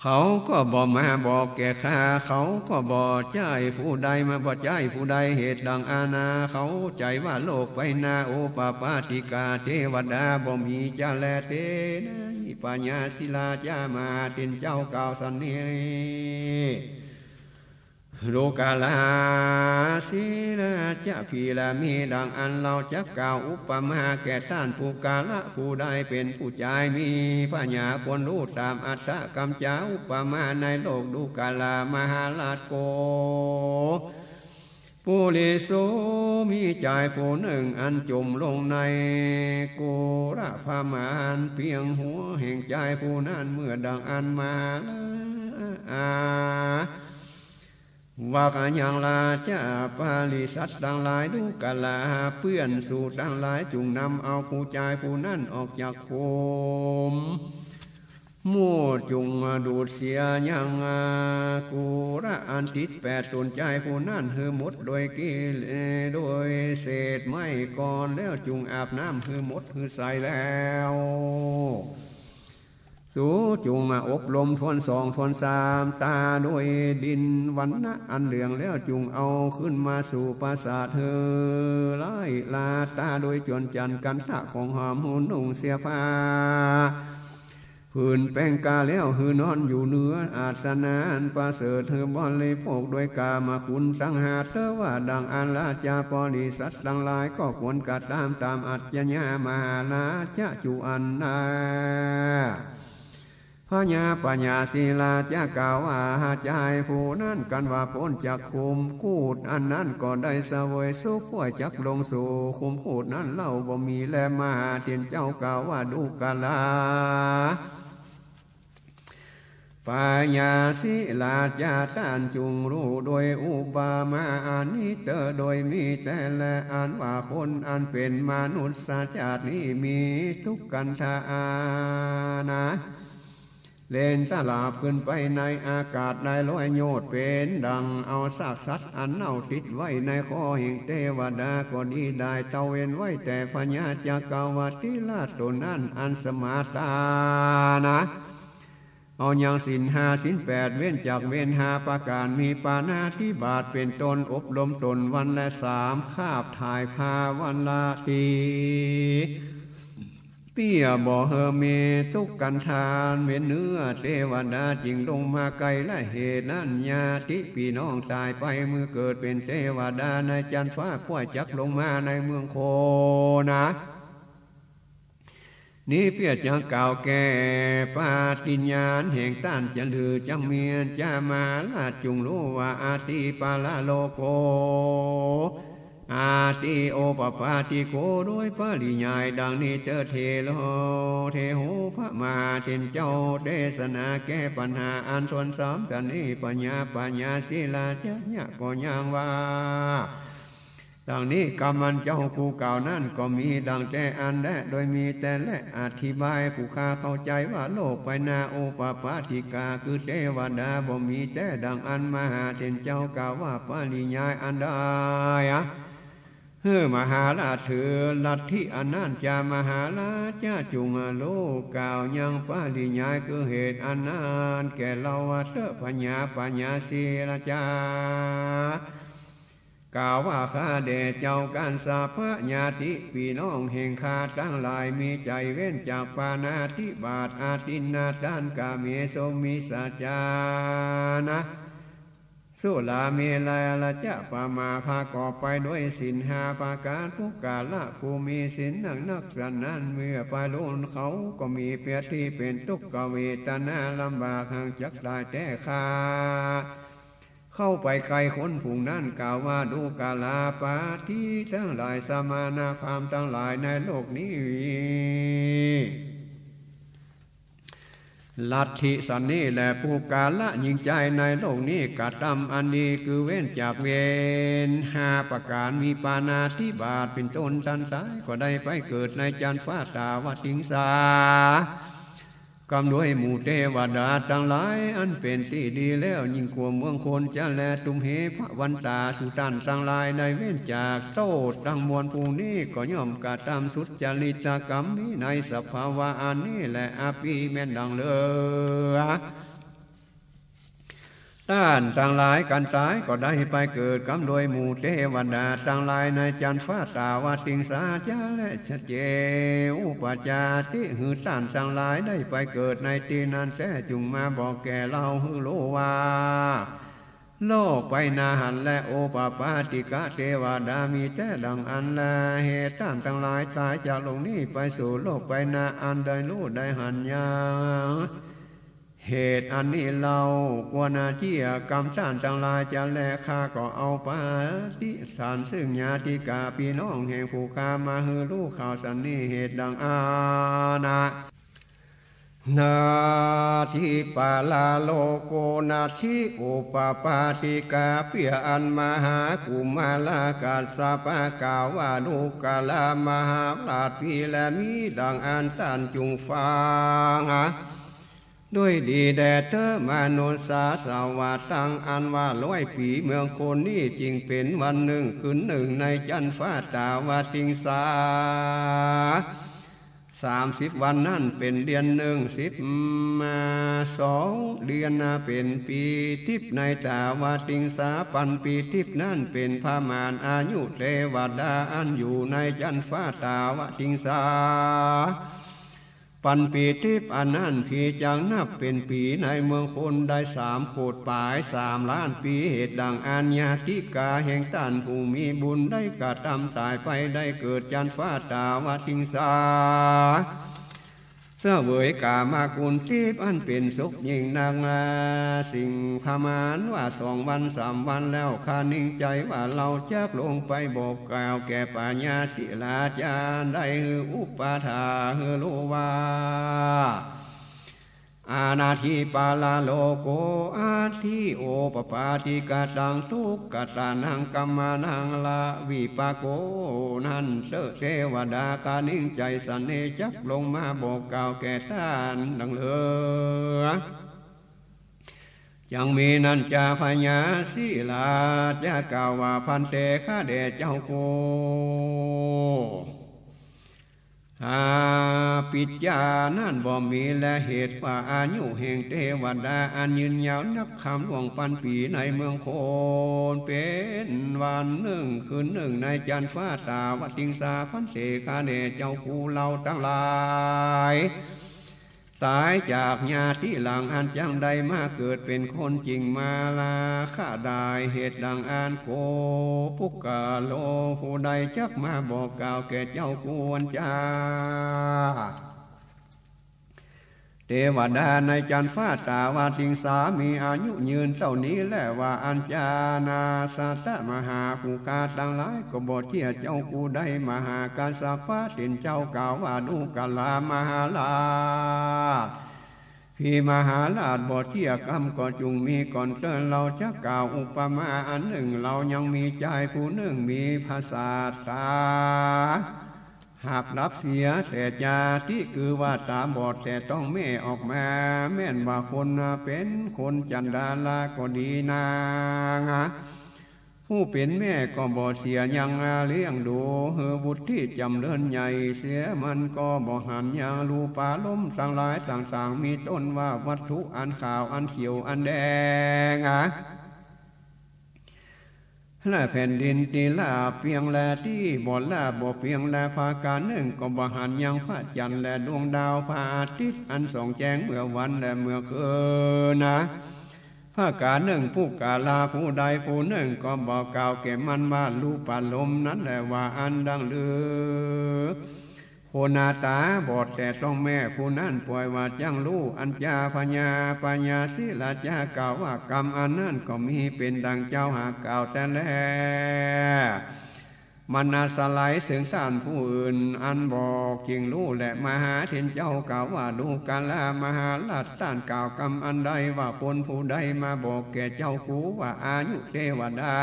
เขาก็บอกมาบอกแก่ข้าเขาก็บอกใจผู้ใดมาบอกใจผู้ใดเหตุดังอาณาเขาใจว่าโลกไปนาโอปปาติกาเทวดาบ่มีจาแลเตนะปัญญาศิลาจามาเป็นเจ้ากล่าวสันนี้โลกาลาศิลาจะพีลามีดังอันเราจะกล่าวอุปมาแก่ท่านผู้กาละผู้ใดเป็นผู้ใจมีปัญญาควรรู้ตามอัตถกรรมจาอุปมาในโลกดูกาลามหาราชโกปุริโสมีใจผู้หนึ่งอันจมลงในโกระพามานเพียงหัวแห่งใจผู้นั้นเมื่อดังอันมาว่ากันอย่างลาจะปาลิสัตดังหลายดูกาลาเพื่อนสู่ดังหลายจุงนำเอาผู้ใจผู้นั้นออกจากโคม มู่จุงดูดเสียยังกูระอันติดแปดตนใจผู้นั้นหือหมดโดยกิเลสโดยเศษไม้ก่อนแล้วจุงอาบน้ำหือหมดหือใส่แล้วสู่จุงอบรมทวนสองทวนสามตาโดยดินวันนะอันเหลืองแล้วจุงเอาขึ้นมาสู่ปราสาทเธอไล่ลาตาโดยจวนจันกันทะของหอมหุ่นนุ่งเสียฟ้าผืนแป้งกาแล้วหือนอนอยู่เนื้ออาสนะอันประเสริฐเธอบอลเลยพกโดยกามาคุณสังหาเธอว่าดังอันละจาปริสัตดังหลายก็ควรกัดตามอัจฉริยะมหาลาจะจุอันนาพญาปัญญาศีลาจะกล่าวว่าใจผู้นั้นกันว่าพ้นจากคุมกูดอันนั้นก็ได้เสวยสุขป่วยจักลงสู่คุมกูดนั้นเล่าบ่มีแลมาเทียนเจ้ากล่าวว่าดูกาลาปัญญาศีลาจะท่านจุงรู้โดยอุปมาอานิเตอโดยมีแต่ละอันว่าคนอันเป็นมนุษย์ชาตินี้มีทุกกันทานะเล่นสลาบขึ้นไปในอากาศได้ร้อยโยชน์เป็นดังเอาซากสัตว์อันเน่าติดไว้ในคอแห่งเทวดาก็ดีได้เตาเวนไว้แต่พญาจักรวติราชตนนั้นอันสมาตานะเอาอย่างศีลห้าศีลแปดเว้นจากเว้นห้าประการมีปานาธิบาตเป็นตนอบรมตนวันละ3คาบถ่ายพาวันละทีเปียบ่เฮเมทุกกันทานเว้นเนื้อเทวดาจิงลงมาไกลและเหตุนั้นญาติพี่น้องตายไปเมื่อเกิดเป็นเทวดาในจันทร์ฟ้าพ้วยจักลงมาในเมืองโคนะนี้เพียรจะกล่าวแก่ปาฏิญาณแห่งต้านจะลือจังเมียนจะมาลาจุงรู้ว่าอาติปาลาโลโกอาติโอปปาติโกโดยปริยายดังนี้เจอเทโลเทโหพระมาเช่นเจ้าเทศนาแก้ปัญหาอันส่วนสามกันนี้ปัญญาศีลาจะยะก็ยังว่าดังนี้กรรมันเจ้าผู้เก่านั่นก็มีดังแต่อันและโดยมีแต่และอธิบายผู้ข้าเข้าใจว่าโลกไปนาโอปปาติกาคือเทวดาบ่มีแต่ดังอันมหาเทนเจ้ากล่าวว่าปริยายอันใดมหาราชถือลัทธิอนันจามหาราชจุงโลกกล่าวยังปริยายคือเหตุอนันต์แก่เราว่าเถอะปัญญาศีลาจากล่าวว่าข้าเดชเจ้าการสาพญาติพี่น้องแห่งข้าทั้งหลายมีใจเว้นจากปานาธิบาตอาทินนาทานกาเมโสมิสาจานะสุลาเมลัยละจะปามาภาก่อไปด้วยศีลห้าประการทุกกาละภูมิศีลนักสันนั้นเมื่อไปล้นเขาก็มีเปียที่เป็นทุกขเวทนาลำบากห่างจักได้แต่ข้าเข้าไปไกลคนผุงนั่นกล่าวว่าดูกาลาปาที่ทั้งหลายสมานาฟามทั้งหลายในโลกนี้ลัทธิสันนี้แหละผู้กาละยิ่งใจในโลกนี้กระทำอันนี้คือเว้นจากเวรห้าประการมีปานาธิบาตเป็นต้นทันสายก็ได้ไปเกิดในจันทร์ฟ้าตาวติงสากำด้วยหมู่เทวดาทั้งหลายอันเป็นที่ดีแล้วยิ่งกว่าเมืองคนจะแลตุมเหพระวันตาสุสันสังลายในเว้นจากโทษทั้งมวลผู้นี้ก็ย่อมกระทำสุจริตกรรมนี้ในสภาวะอันนี้แหละอาปีแม่นดังเลยด้านทั้งหลายกันตายก็ได้ไปเกิดกำโดยหมู่เทวดาทั้งหลายในจันทร์ฟ้าตาวติงสาจาและชัดเจอุปจาติหือท่านทั้งหลายได้ไปเกิดในที่นั้นแท้จุงมาบอกแก่เราหือโลว่าโลกไปนาหันและโอปปาติกะเทวดามีแต่ดังอันละเหตุท่านทั้งหลายตายจากโลกนี้ไปสู่โลกไปนาอันใดรู้ได้หันยาเหตุอันนี้เรากวนาที่กรรมชาติจังลายจะแลข้าก็เอาปาฏิสารซึ่งญาติกาพี่น้องแห่งผู้ข้ามาฮือรู้ข่าวสันนี้เหตุดังอานะนาทิปาลาโลโกนาทิอุปปาติกาเปียอันมหากุมาลากาสปะกาวานุกาลามหาปราดพีและมีดังอันตันจุงฟัง ด้วยดีแด่เธอมนุษย์สาวาตั้งอันว่า100 ปีเมืองคนนี้จริงเป็นวันหนึ่งคืนหนึ่งในจันทร์ฟ้าตาวาติงสา30 วันนั่นเป็นเดือนหนึ่ง12 เดือนเป็นปีทิพย์ในตาวาติงสาปันปีทิพย์นั่นเป็นพามานอายุเทวดาอันอยู่ในจันทร์ฟ้าตาวาติงสาปันปีทิพย์อันนั้นพีจังนับเป็นปีในเมืองคนได้3 โกฏปลาย3 ล้านปีเหตุดังอัญญาติกาแห่งท่านผู้มีบุญได้กระทำตายไปได้เกิดจันทร์ฟ้าตาวาติงสาเสวยกามากุลทิพย์อันเป็นสุขยิ่งนักสิ่งพมานว่า2 วัน 3 วันแล้วข้านิ่งใจว่าเราจะลงไปบอกกล่าวแก่ปัญญาศิลาจารย์ได้อุปถาโลวาอานาทิปาลาโลโกอาทิโอปปาติกาตังทุกขตานังกัมมานังลาวิปาโกนันเสเทวดาคานิ่งใจสันเนจักลงมาบอกกล่าวแก่ท่านดังเลือยังมีนันจาพญาศิลาจะกล่าวว่าพันเตข้าเดชเจ้าโกปิจจานั่นบ่มีและเหตุว่าอายุแห่งเทวดาอันยืนยาวนักคำหลวงปันปีในเมืองโคนเป็นวันหนึ่งคืนหนึ่งในจันทร์ฟ้าตาวาติงสาพันเสกาเนเจ้าคูเราทั้งหลายสายจากญาติหลังอันจังใดมาเกิดเป็นคนจริงมาลาข้าได้เหตุดังอันโกปุกกะโลผู้ใดจักมาบอกกล่าวแก่เจ้ากวนจาเทวดาในจันทร์ฟ้าตาวาติงสามีอายุยืนเท่านี้แลว่าอัญจานาสัตตมหาภูคาตั้งหลายก็บอกเที่ยเจ้ากูได้มหาการสัพพะตินเจ้ากล่าวว่าดูกาลามหาลาภพี่มหาลาภบอกเที่ยกรรมก็จุงมีก่อนเตือนเราจะกล่าวอุปมาอันหนึ่งเรายังมีใจผู้หนึ่งมีภาษาตาหากรับเสียแต่ญาติคือว่าตาบอดแต่ต้องแม่ออกมาแม่นว่าคนเป็นคนจันดาลาก็ดีนางผู้เป็นแม่ก็บ่เสียยังเลี้ยงดูบุตรที่จำเริญใหญ่เสียมันก็บ่หันยังรูปาล้มสังหลายต่างๆมีต้นว่าวัตถุอันขาวอันเขียวอันแดงและแผ่นดินตีลาเพียงแลที่บ่ลาบ่เพียงแลภาการหนึ่งก็บ่หันยังพระจันทร์และดวงดาวพระอาทิตย์อันส่องแจ้งเมื่อวันและเมื่อคืนภาการหนึ่งผู้กาลาผู้ใดผู้หนึ่งก็บอกกล่าวแก่มันว่ารูปาลมนั้นแหละว่าอันดังลือโคนาตาบอดแต่ต้องแม่ผู้นั้นป่วยว่าจังรู้อัญจาพญาปัญญาศิลาจากล่าวว่ากรรมอันนั้นก็มีเป็นดังเจ้าหากล่าวแต่แล้วมันอาสลายสึงสานผู้อื่นอันบอกจริงรู้และมหาเถรเจ้ากล่าวว่าดูกาลามหาลัดต้านกล่าวกรรมอันใดว่าคนผู้ใดมาบอกแก่เจ้ากูว่าอายุเทวดา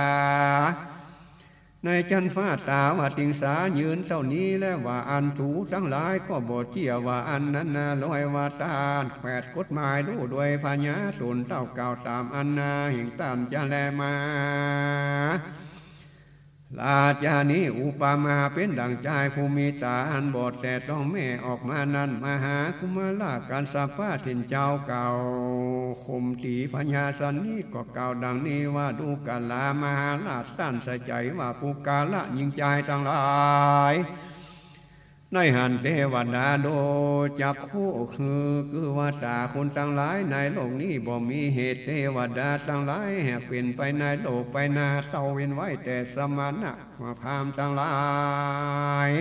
ในจันทร์ฟ้าตาวาติงสายืนเท่านี้แล้วว่าอันถูทั้งหลายก็บอกเที่ยวว่าอันนั้นลอยว่าตานแผดกฎหมายดูด้วยพญาตนเต้าเก่าตามอันนาแห่งตามจะแลมาลาจานี้อุปมาเป็นดังใจภูมิตาอันบอดแต่ต้องแม่ออกมานั้นมหากุมาลาการสัพพะถิ่นเจ้าเก่าคมตีพญาสันนี้ก็เก่าดังนี้ว่าดูกาลามหาลาสั้นใส่ใจว่าปุกาละยิงใจทั้งหลายในหันเทวดาโดจักคู่คือว่าตาคนทั้งหลายในโลกนี้บ่มีเหตุเทวดาทั้งหลายแหกเป็นไปในโลกไปนาเศร้าเว้นไว้แต่สมณะมาพามทั้งหลาย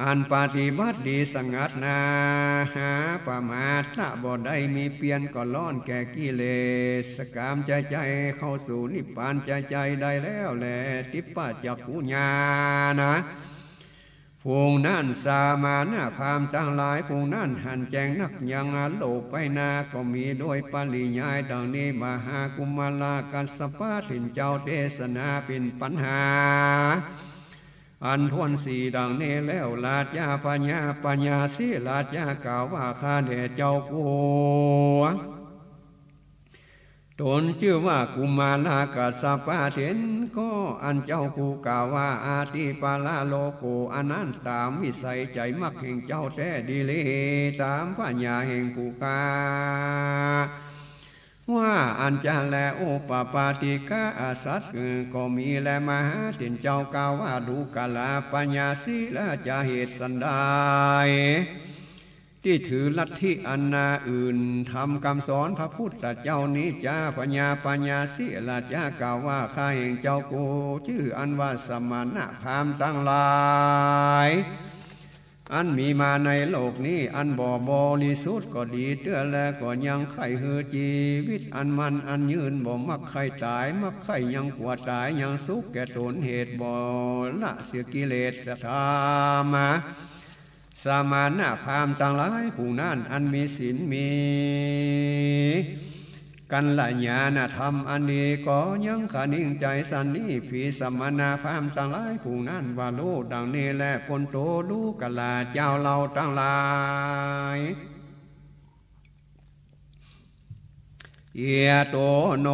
อันปฏิบัติดีสงัดนาหาประมาทละบ่ได้มีเปลี่ยนก็ล้อนแก่กิเลสกามใจเข้าสู่นิพพานใจได้แล้วแลทิพปะจักขุญาณฟูงนั่นสามานาพามทั้งหลายฟูงนั่นหันแจงนักยังโลกไปนาก็มีโดยปริยายดังนี้มหากุมาลากัสสปะถิ่นเจ้าเทศนาเป็นปัญหา อันทวนสี่ดังนี้แล้วลาดยาปัญญาสิลาดยากล่าวว่าข้าแด่เจ้ากูตนชื่อว่ากุมารกัสสปะเถนก็อันเจ้าผู้กล่าวว่าอาติปาลาโลโกอันนั้นตามวิสัยใจมักแห่งเจ้าแท้ดีเลยตามปัญญาแห่งผู้กาว่าอันจะแลโอปปาติกาอาสัตก็มีแลมหาเถนเจ้ากล่าวว่าดูกาลาปัญญาสิละจะเหตุสันใดที่ถือลัทธิอันนาอื่นทำคำสอนพระพุทธเจ้านี้จ้าปัญญาสิละจ้ากล่าวว่าข้าแห่งเจ้ากูชื่ออันว่าสมณะพราหมณ์ทั้งหลายอันมีมาในโลกนี้อันบริสุทธิ์ก็ดีเตื้อแล้วก็ยังไข่เฮือชีวิตอันมันอันยืนบ่มักไข่ตายมักไข่ยังกว่าตายยังสุขแก่ตนเหตุบ่ละเสียกิเลสธรรมสมณะพราหมณ์ทั้งหลายผู้นั้นอันมีศีลมีกันละญาณธรรมอันนี้ก็ยังขนิ่งใจสันนี้ผีสมณะพราหมณ์ทั้งหลายผู้นั้นว่ารู้ดังนี้แลพ้นโตรู้กะลาเจ้าเราทั้งหลายเอียโตโน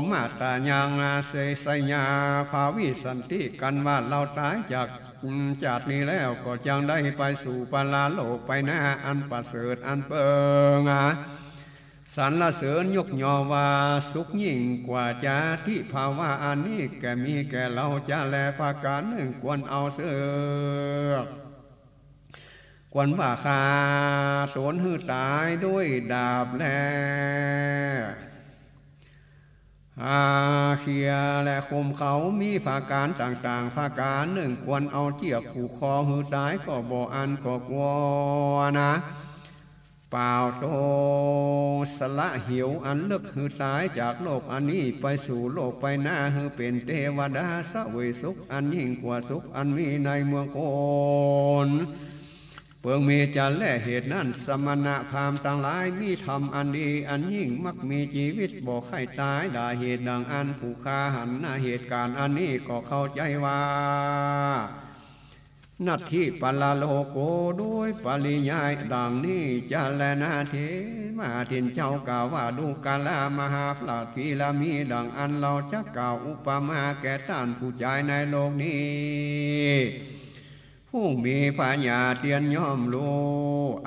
มาตายังเสสยาภาวิสันติกันว่าเราตายจากนี้แล้วก็จังได้ไปสู่ปลาโลกไปหน้าอันประเสริฐอันเปิงสรรเสริญยกย่อว่าสุขยิ่งกว่าจาที่ภาวะอันนี้แก่มีแก่เราจะแลภาการหนึ่งควรเอาเสือกควรว่าคาสวนหื้อตายด้วยดาบแลเขียและคมเขามีภาการต่างๆภาการหนึ่งควรเอาเจียกผูกคอหื้อตายก็บ่อันก็กลัวนะเปล่าโตสละหิวอันเลิกหือตายจากโลกอันนี้ไปสู่โลกไปหน้าหือเป็นเทวดาสวยสุขอันยิ่งกว่าสุขอันมีในเมืองโกนเปิงมีจันและเหตุนั้นสมณะพราหมณ์ต่างหลายมีธรรมอันดีอันยิ่งมักมีชีวิตบ่ไข้ตายด่าเหตุดังอันผู้ฆ่าหันหน้าเหตุการณ์อันนี้ก็เข้าใจว่านัตถิปลาโลโกด้วยปริยายดังนี้จะแลนาเทมาทินเจ้ากล่าวว่าดูกาลามหาพลาดพีลามีดังอันเราจะกล่าวอุปมาแก่ท่านผู้ใจในโลกนี้ผู้มีปัญญาเตียนย่อมรู้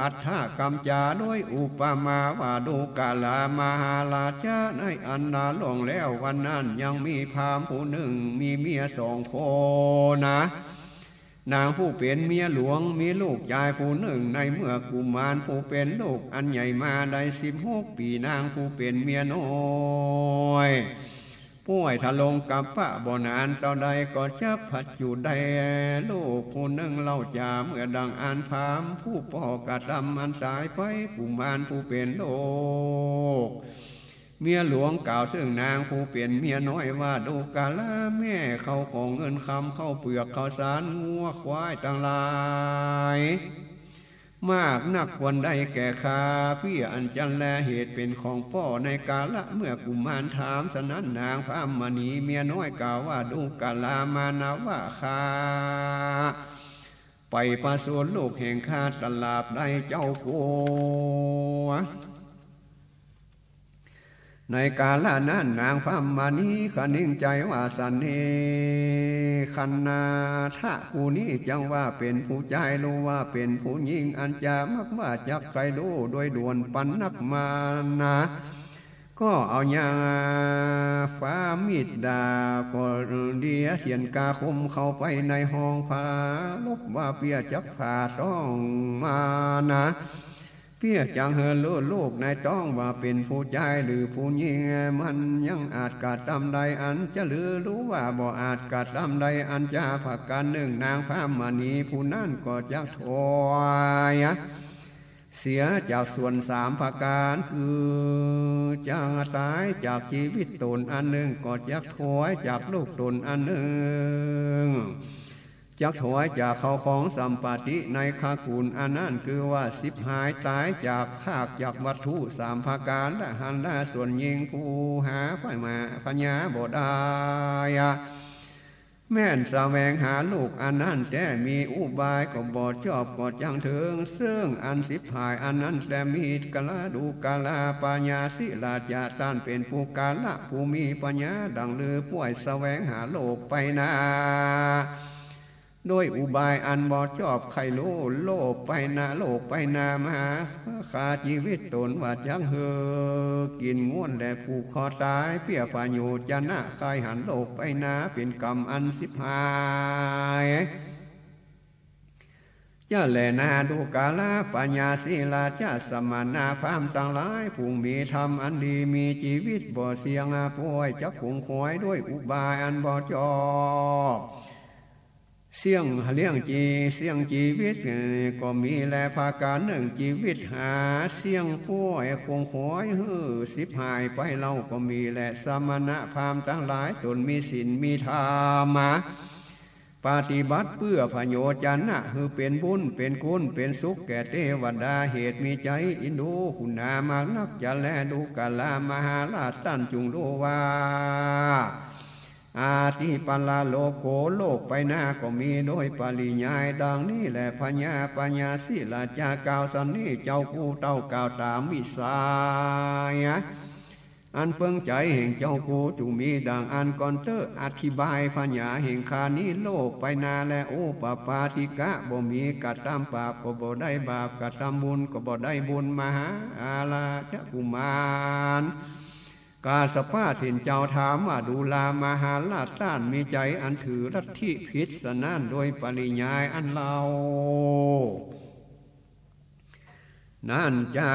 อัฏฐกรรมจาด้วยอุปมาว่าดูกาลามหาราชาในอันนาหลงแล้ววันนั้นยังมีพราหมณ์ผู้หนึ่งมีเมีย2 คนนางผู้เป็นเมียหลวงมีลูกชายผู้หนึ่งในเมื่อกุมารผู้เป็นลูกอันใหญ่มาได้16 ปีนางผู้เป็นเมียน้อยป่วยทะลงกับพระบ่นานต่อใดก็จะผัดอยู่ได้ลูกผู้หนึ่งเล่าจาเมื่อดังอ่านพามผู้พ่อกระทำอันตายไปกุมารผู้เป็นลูกเมียหลวงกล่าวซึ่งนางผู้เป็นเมียน้อยว่าดูกาลาแม่เขาของเงินคำเข้าเปลือกข้าวสารงัวควายต่างหลายมากนักวันใดแก่ข้าพี่อันจันแลเหตุเป็นของพ่อในกาละเมื่อกุมารถามสนั้นนางพระมณีเมียน้อยกล่าวว่าดูกาลามานาว่าข้าไปประสูติลูกแห่งข้าตลาบได้เจ้าโกในกาลนั้นนางพระมณีขนิ่งใจว่าสันนิคันนาทะผู้นี้จังว่าเป็นผู้ใจรู้ว่าเป็นผู้หญิงอันจะมักว่าจักใครรู้โดยด่วนปันนักมานะก็เอายางฟ้ามีดดาก็เดียเสียนกาคมเข้าไปในห้องพาลบว่าเปียจักผ่าต้องมานะเพียจังเฮลูกในต้องว่าเป็นผู้ใจหรือผู้หญิงมันยังอาจกาดตำใดอันจะหรือรู้ว่าบ่อาจกาดตำใดอันจะผักกันหนึ่งนางพระมณีผู้นั้นก็จะถอยเสียจากส่วน3 ประการคือจะตายจากชีวิตตนอันหนึ่งก็จะถอยจากลูกตนอันหนึ่งจักถวายจากเขาของสัมปติในข้าคุณอันนั้นคือว่า10 หายตายจากภาคจากวัตถุ3 ประการและหันละส่วนยิงผู้หาไฟมาปัญญาบ่ได้ แม่นแสวงหาลูกอันนั้นแต่มีอุบายก็บ่ชอบก็จังถึงซึ่งอันสิบหายอันนั้นแต่มีกะลาดูกะลาปัญญาสิลาจาท่านเป็นผู้กาละผู้มีปัญญาดังลือป่วยแสวงหาโลกไปนาด้วยอุบายอันบ่ชอบใครรู้โลกไปนาโลกไปนามาขาชีวิตตนว่าจังเฮอกินง่วนและผูกคอตายเปียป่าอยู่จะนะใครหันโลกไปนาเป็นกรรมอันสิบหายจะแลนาดูกาลาปัญญาศีลาจะสมานาพามต่างหลายผู้มีธรรมอันดีมีชีวิตบ่เสียงป่วยจักคงคอยด้วยอุบายอันบ่ชอบเสี่ยงเลี้ยงจีเสี่ยงชีวิตก็มีแลภาการหนึ่งชีวิตหาเสี่ยงป่วยคงคอยสิบหายไปเราก็มีแลสมณะพามทั้งหลายตนมีศีลมีธรรมปฏิบัติเพื่อพโยจันนะคือเป็นบุญเป็นคุณเป็นสุขแก่เทวดาเหตุมีใจอินดูคุณามากนักจะแลดูกาลามหาราชท่านจุงรู้ว่าอาทิปัลลาโลโกโลกไปหน้าก็มีโดยปริยายดังนี้แหละพญาปัญญาศิลาจาก่าวสันนี้เจ้ากูเต้ากล่าวตามวิสายอันเพิ่งใจแห่งเจ้ากูจุมีดังอันก่อนเตออธิบายพญาแห่งคานี้โลกไปนาและโอปปาธิกะบ่มีกัดตามบาปก็บ่ได้บาปกัดตามบุญก็บ่ได้บุญมหาอาลาจะกุมารกาสภาถิ่นเจ้าถามว่าดูลามหาราชต้านมีใจอันถือลัทธิพิษนั่นโดยปริยายอันเรานั่นจา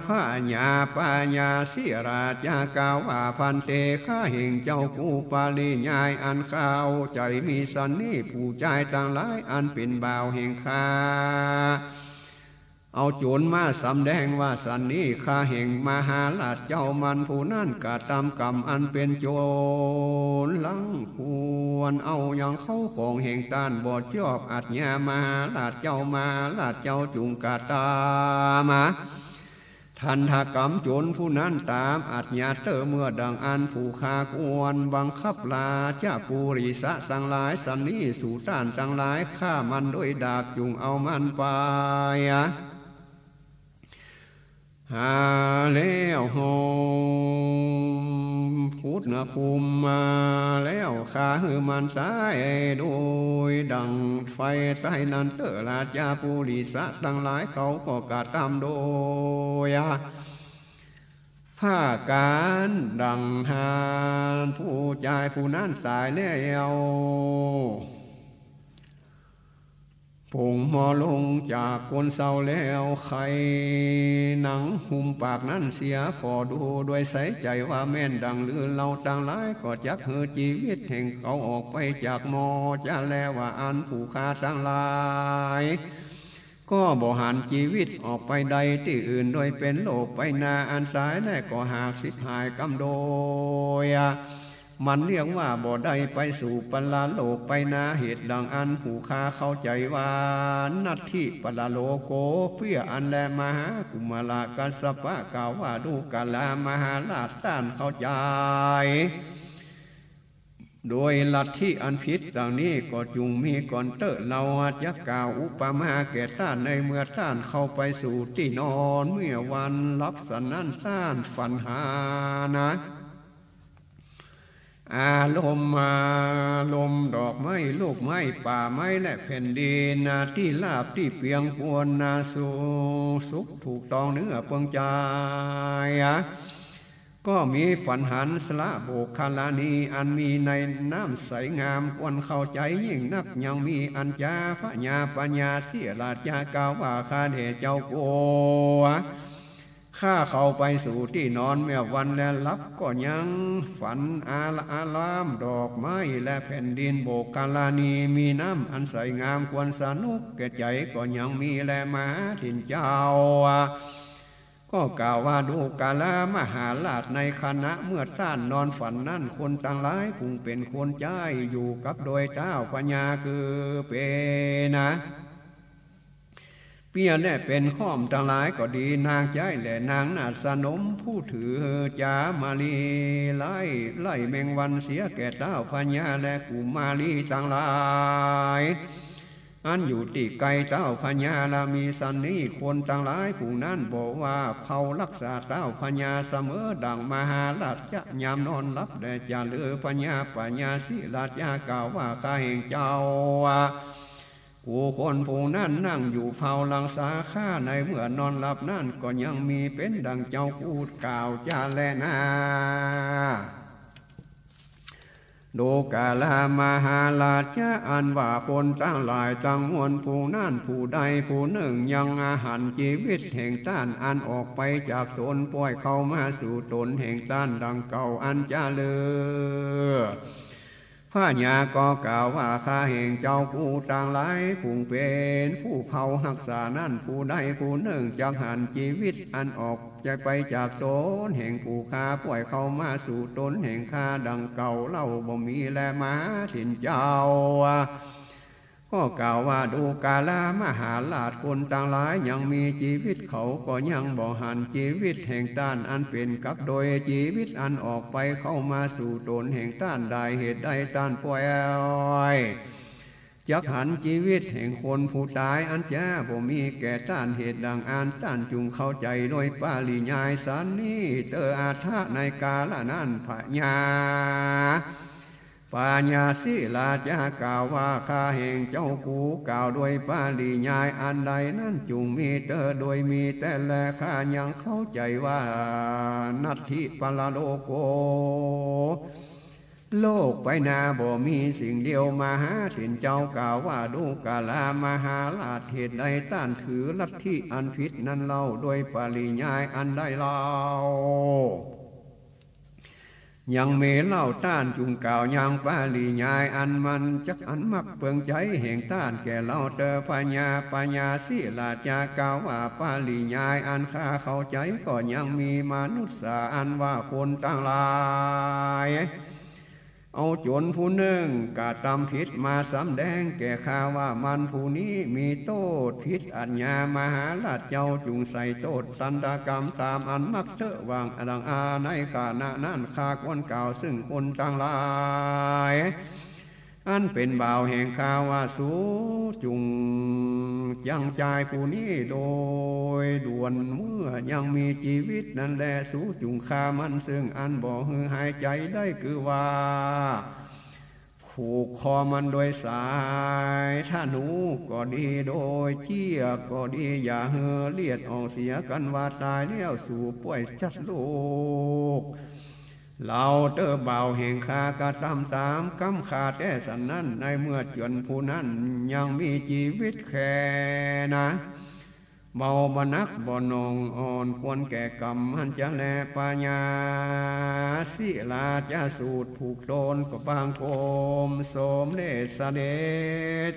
พระญาปัญญาศิราชากาวว่าพันเตข้าแห่งเจ้ากูปาลิญายอันข้าวใจมีสันนี่ผู้ใจต่างหลายอันเป็นบ่าวแห่งข้าเอาโจรมาสำแดงว่าสันนี้ข้าแห่งมหาราชเจ้ามันผู้นั่นกะตามกรรมอันเป็นโจรลังควรเอาอย่างเข้าของแห่งตานบอดชอบอัจญามหาราชเจ้ามาราชเจ้าจุงกะตามาทันทกรรมโจรผู้นั้นตามอัจญาเตอเมื่อดังอันผู้คาควรบังคับลาเจ้าปุริสะสังหลายสันนี้สู่ต้านสังหลายฆ่ามันด้วยดาบจุงเอามันไปหาแล้วโฮมพุทธนะคุมมาแล้วข้าหือมันสายโดยดังไฟใส่นันเตอราชาปุริสะทั้งหลายเขาก็กระทำโดยผ้าการดังหานผู้ใจผู้นั้นสายแล้วผงหมอลงจากคนเศร้าแล้วไข่หนังหุ้มปากนั้นเสียฟอดูด้วยใสใจว่าแม่นดังลือเราต่างหลายก็จักเหือชีวิตแห่งเขาออกไปจากหมอจะแล้วว่าอันผู้ฆ่าทั้งหลายก็บ่หันชีวิตออกไปใดที่อื่นโดยเป็นโลกไปนาอันสายและก็หากสิบหายกำโดยมันเรียกว่าบ่ได้ไปสู่ปลาโลกไปนาเหตุดังอันผู้ค้าเข้าใจว่านัตถิปลาโลโกเพื่ออันแลมหากุมารกัสสปะกล่าวว่าดูกาลามหาราชต้านเข้าใจโดยลัทธิอันผิดดังนี้ก็จุงมีก่อนเตอเราจะกล่าวอุปมาแก่ท่านในเมื่อท่านเข้าไปสู่ที่นอนเมื่อวันรับสนั่นท่านฝันหานะอารมณ์มาลมดอกไม้ลูกไม้ป่าไม้และแผ่นดินนาที่ลาบที่เปียงปวนนาสุสุขถูกต้องเนื้อเปิงใจก็มีฝันหันสละโบกคาลานีอันมีในน้ำใสงามควรเข้าใจยิ่งนักยังมีอัญญาพญาปัญญาเสียราชากาวว่าข้าเดชเจ้าโกข้าเข้าไปสู่ที่นอนเมื่อวันและลับก็ยังฝันอาลามดอกไม้และแผ่นดินโบกกาลานีมีน้ำอันใสงามควรสนุกแก่ใจก็ยังมีแลมาถิ่นเจ้าก็กล่าวว่าดูกาลามหาราชในคณะเมื่อท่านนอนฝันนั่นคนต่างหลายผู้เป็นคนใจอยู่กับโดยเจ้าปัญญาคือเป็นนะ เปียแน่เป็นข้อมทั้งหลายก็ดีนางใจแหละนางนาสนมผู้ถือจามาลีไล่แมงวันเสียแก่เต้าพญาและกุมารีทั้งหลายอันอยู่ติไกลเจ้าพญาลามีสันนี้คนต่างหลายผู้นั้นบอกว่าเผารักษาเจ้าพญาเสมอดังมหาราชยามนอนรับแต่จะเลือพญาปัญญาสิราชากล่าวว่าข้าแห่งเจ้าผู้คนผู้นั้นนั่งอยู่เฝ้ารักษาข้าในเมื่อนอนหลับนั่นก็ยังมีเป็นดังเจ้าพูดกล่าวจาแลนาดูกาลามหาราชอันว่าคนตั้งหลายตั้งมวลผู้นั้นผู้ใดผู้หนึ่งยังอาหารชีวิตแห่งต้านอันออกไปจากตนปล่อยเข้ามาสู่ตนแห่งต้านดังเก่าอันจะเลือพระญาก็กล่าวว่าข้าแห่งเจ้าผู้ต่างหลายผู้เป็นผู้เผาหักษานั่นผู้ใดผู้หนึ่งจักหันชีวิตอันออกจะไปจากตนแห่งผู้ฆ่าปล่อยเข้ามาสู่ตนแห่งข้าดังเก่าเล่าบ่มีแลมาถิ่นเจ้าก็กล่าวว่าดูกาลามหาราชคนต่างหลายยังมีชีวิตเขาก็ยังบ่หันชีวิตแห่งต้านอันเป็นกับโดยชีวิตอันออกไปเข้ามาสู่ตนแห่งต้านได้เหตุใดต้านปล่อยจักหันชีวิตแห่งคนผู้ตายอันจ้าบ่มีแก่ต้านเหตุดังอ่านต้านจุงเข้าใจโดยปาลิญายสันนี้เตออาทะในกาลนั้นพะญาปัญญาสิลาจากล่าวว่าข้าแห่งเจ้ากูกล่าวโดยปาลิญายอันใดนั้นจุงมีเตอโดยมีแต่แลข้ายังเข้าใจว่านัตถิปลาโลโกโลกไปนาบ่มีสิ่งเดียวมาหาถิ่นเจ้ากล่าวว่าดูกาลามหาราชเหตุใดต้านถือลัทธิอันผิดนั้นเล่าโดยปริญายอันใดเล่ายังเมเล่าต้านจุงกล่าวยังปาลิญายอันมันจักอันมักเปลืองใจแห่งต้านแก่เล่าเตอปัญญาสิลาจากล่าวว่าปาลิญายอันข้าเข้าใจก็ยังมีมนุษย์อันว่าคนต่างหลายเอาโจรผู้หนึ่งกาตำผิดมาสำแดงแก่ข้าว่ามันผู้นี้มีโทษผิดอัญญามหาราชเจ้าจุงใส่โทษสันดากรรมตามอันมักเถอะวางดังอาในขาณะนั้นข้าควรกล่าวซึ่งคนต่างหลายอันเป็นบ่าวแห่งข้าว่าสูจุงยังใจผู้นี้โดยด่วนเมื่อยังมีชีวิตนั่นแลสูจุงข้ามันซึ่งอันบ่ฮือหายใจได้คือว่าผูกคอมันโดยสายถ้าหนูก็ดีโดยเชี่ยก็ดีอย่าเหือเลียดออกเสียกันว่าตายแล้วสู่ป่วยชัดลูกเราเตอเบาแห่งคากระทำตามกำขาดแต่สันนั้นในเมื่อจนผู้นั้นยังมีชีวิตแค่นะเบาบนักบ่นองอ่อนควรแก่กรรมหันจะแลปัญญาสิลาจะสูตรผูกโดนก็บางโคมสมเดชเสด็จ